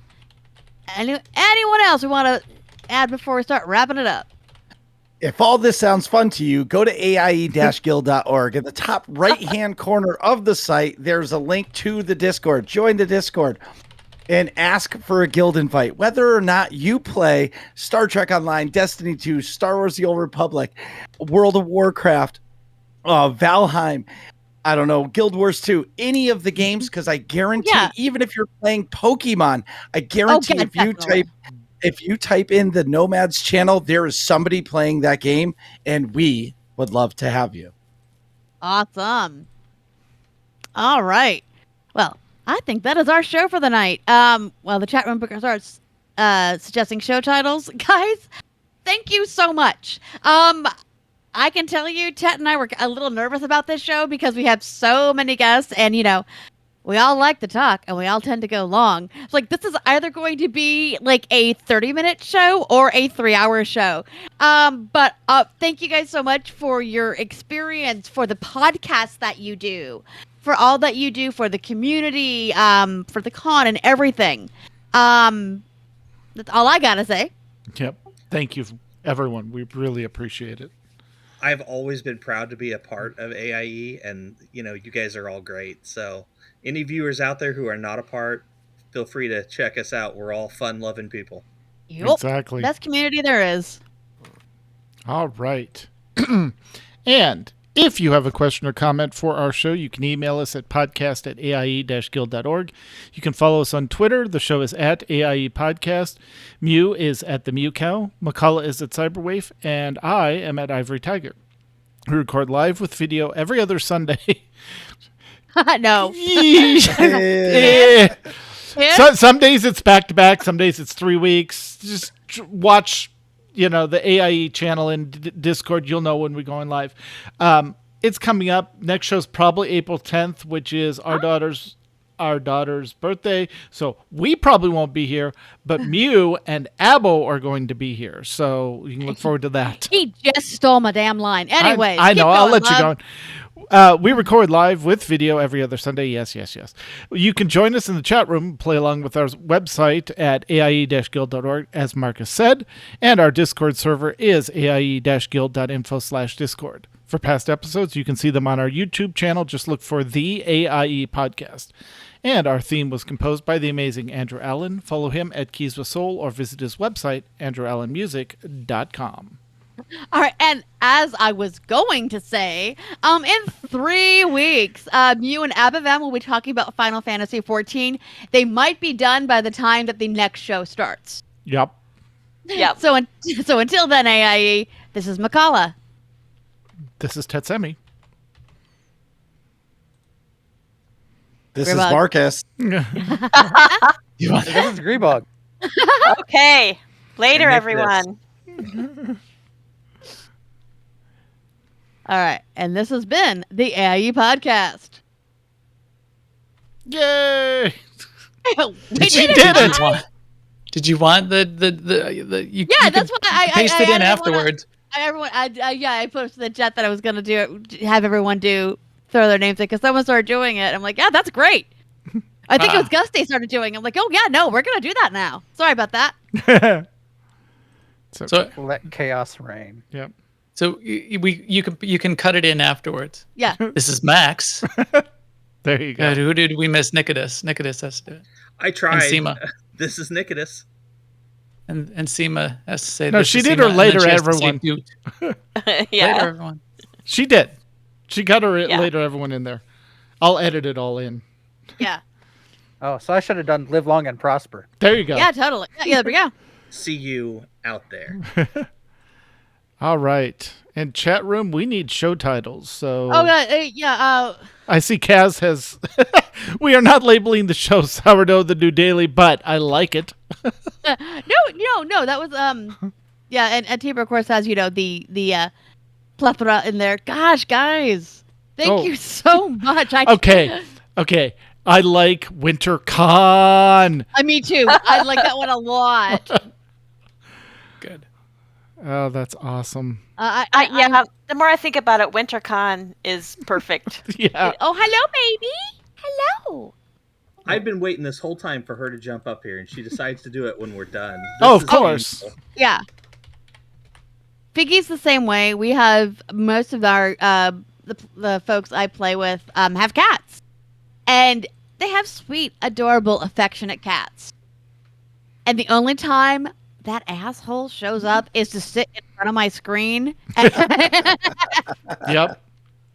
Anyone else we want to add before we start wrapping it up? If all this sounds fun to you, go to AIE-guild.org. At the top right-hand corner of the site, there's a link to the Discord. Join the Discord and ask for a guild invite. Whether or not you play Star Trek Online, Destiny 2, Star Wars The Old Republic, World of Warcraft, Valheim, I don't know, Guild Wars 2, any of the games, because I guarantee, even if you're playing Pokemon, I guarantee if you type in the Nomads channel, there is somebody playing that game, and we would love to have you. Awesome. All right. Well, I think that is our show for the night. Well, the chat room book starts suggesting show titles. Guys, thank you so much. I can tell you, Tet and I were a little nervous about this show because we have so many guests, and we all like to talk, and we all tend to go long. It's like, this is either going to be like a 30-minute show or a 3-hour show. But thank you guys so much for your experience, for the podcast that you do, for all that you do for the community, for the con and everything. That's all I got to say. Yep. Thank you, everyone. We really appreciate it. I've always been proud to be a part of AIE, and, you guys are all great. So any viewers out there who are not a part, feel free to check us out. We're all fun-loving people. Yep. Exactly. Best community there is. All right. And if you have a question or comment for our show, you can email us at podcast@aie-guild.org. You can follow us on Twitter. The show is at AIE Podcast. Mew is at the Mew Cow. McCullough is at Cyberwave. And I am at Ivory Tiger. We record live with video every other Sunday. No. Yeah. So, some days it's back-to-back. Some days it's 3 weeks. Just watch the AIE channel in Discord. You'll know when we're going live. It's coming up. Next show's probably April 10th, which is our daughter's birthday. So we probably won't be here, but Mew and Abo are going to be here. So you can look forward to that. He just stole my damn line. Anyways, I know. I'll let you go. We record live with video every other Sunday. Yes. You can join us in the chat room, play along with our website at aie-guild.org, as Marcus said, and our Discord server is aie-guild.info/discord. For past episodes, you can see them on our YouTube channel. Just look for the AIE Podcast. And our theme was composed by the amazing Andrew Allen. Follow him at Keys with Soul or visit his website, andrewallenmusic.com. All right, and as I was going to say, in 3 weeks, Mew and Abavam will be talking about Final Fantasy XIV. They might be done by the time that the next show starts. Yep. So until then, AIE, this is McCullough. This is Tetsemi. This is Marcus. This is Greebog. Okay. Later, everyone. All right, and this has been the AIE Podcast. Yay! We Did did it! Did you want the you? Yeah, you that's what I paste it in afterwards. I posted the chat that I was gonna have everyone throw their names in because someone started doing it. I'm like, yeah, that's great. I think it was Gusty started doing it. I'm like, oh yeah, no, we're gonna do that now. Sorry about that. So let chaos reign. Yep. So you can cut it in afterwards. Yeah. This is Max. There you go. God, who did we miss? Nicodemus. Nicodemus has to do it. I tried. And Seema. This is Nicodemus. And Seema has to say. No, this she is did Seema, her and later, then she has to say everyone. Butte. Yeah. Later, everyone. She did. She got her Yeah. later, everyone in there. I'll edit it all in. Yeah. Oh, so I should have done live long and prosper. There you go. Yeah, totally. Yeah, there we go. See you out there. All right. In chat room, we need show titles. So Yeah. I see Kaz has. We are not labeling the show Sourdough the New Daily, but I like it. No. That was Yeah, and Tiber of course has the plethora in there. Gosh, guys, thank you so much. Okay. I like Winter Con. Me too. I like that one a lot. Good. Oh, that's awesome. Yeah. The more I think about it, WinterCon is perfect. Yeah. Oh, hello, baby. Hello. I've been waiting this whole time for her to jump up here, and she decides to do it when we're done. Oh, of This is course. painful. Yeah. Figgy's the same way. We have most of our the folks I play with have cats, and they have sweet, adorable, affectionate cats. And the only time that asshole shows up is to sit in front of my screen. Yep.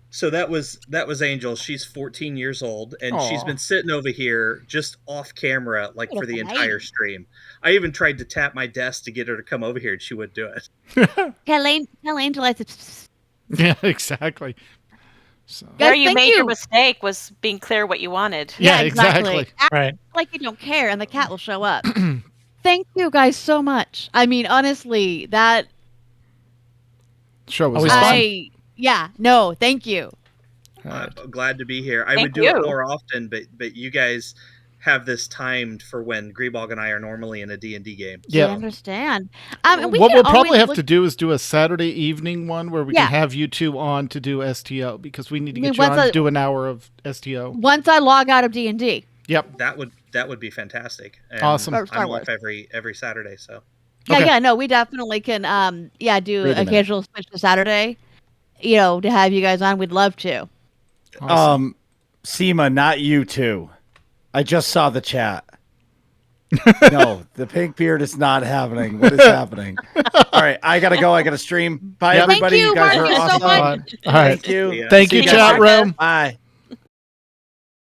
So that was Angel. She's 14 years old, and she's Aw. been sitting over here just off camera, like for the Little entire lady. stream. I even tried to tap my desk to get her to come over here, and she wouldn't do it. Tell Angel I said, Yeah, exactly. So, Guys, Where you thank made your you. mistake was being clear what you wanted. yeah, exactly. Act Right. like you don't care, and the cat will show up. Thank you guys so much. I mean, honestly, that Show was Always fun. no, thank you. Alright. I'm glad to be here. I Thank would do you. it more often, but you guys have this timed for when Greebog and I are normally in a D&D game. I Yeah. understand. And we What can we'll probably always have look- to do is do a Saturday evening one where we Yeah. can have you two on to do STO because we need to I mean, get you on once to I- do an hour of STO. once I log out of D&D. Yep. That would be fantastic. And Awesome. Or Star I'm Wars. off every Saturday, so Yeah, Okay. yeah, no, we definitely can do Wait a a minute. casual switch to Saturday. To have you guys on, we'd love to. Awesome. Seema, not you two. I just saw the chat. No, the pink beard is not happening. What is happening? All right, I gotta go. I gotta stream. Bye, Yep. everybody. Thank you, You guys Mark, are you're so awesome. much. All right. Thank you. Yeah. Thank you, See you chat guys. room. Bye.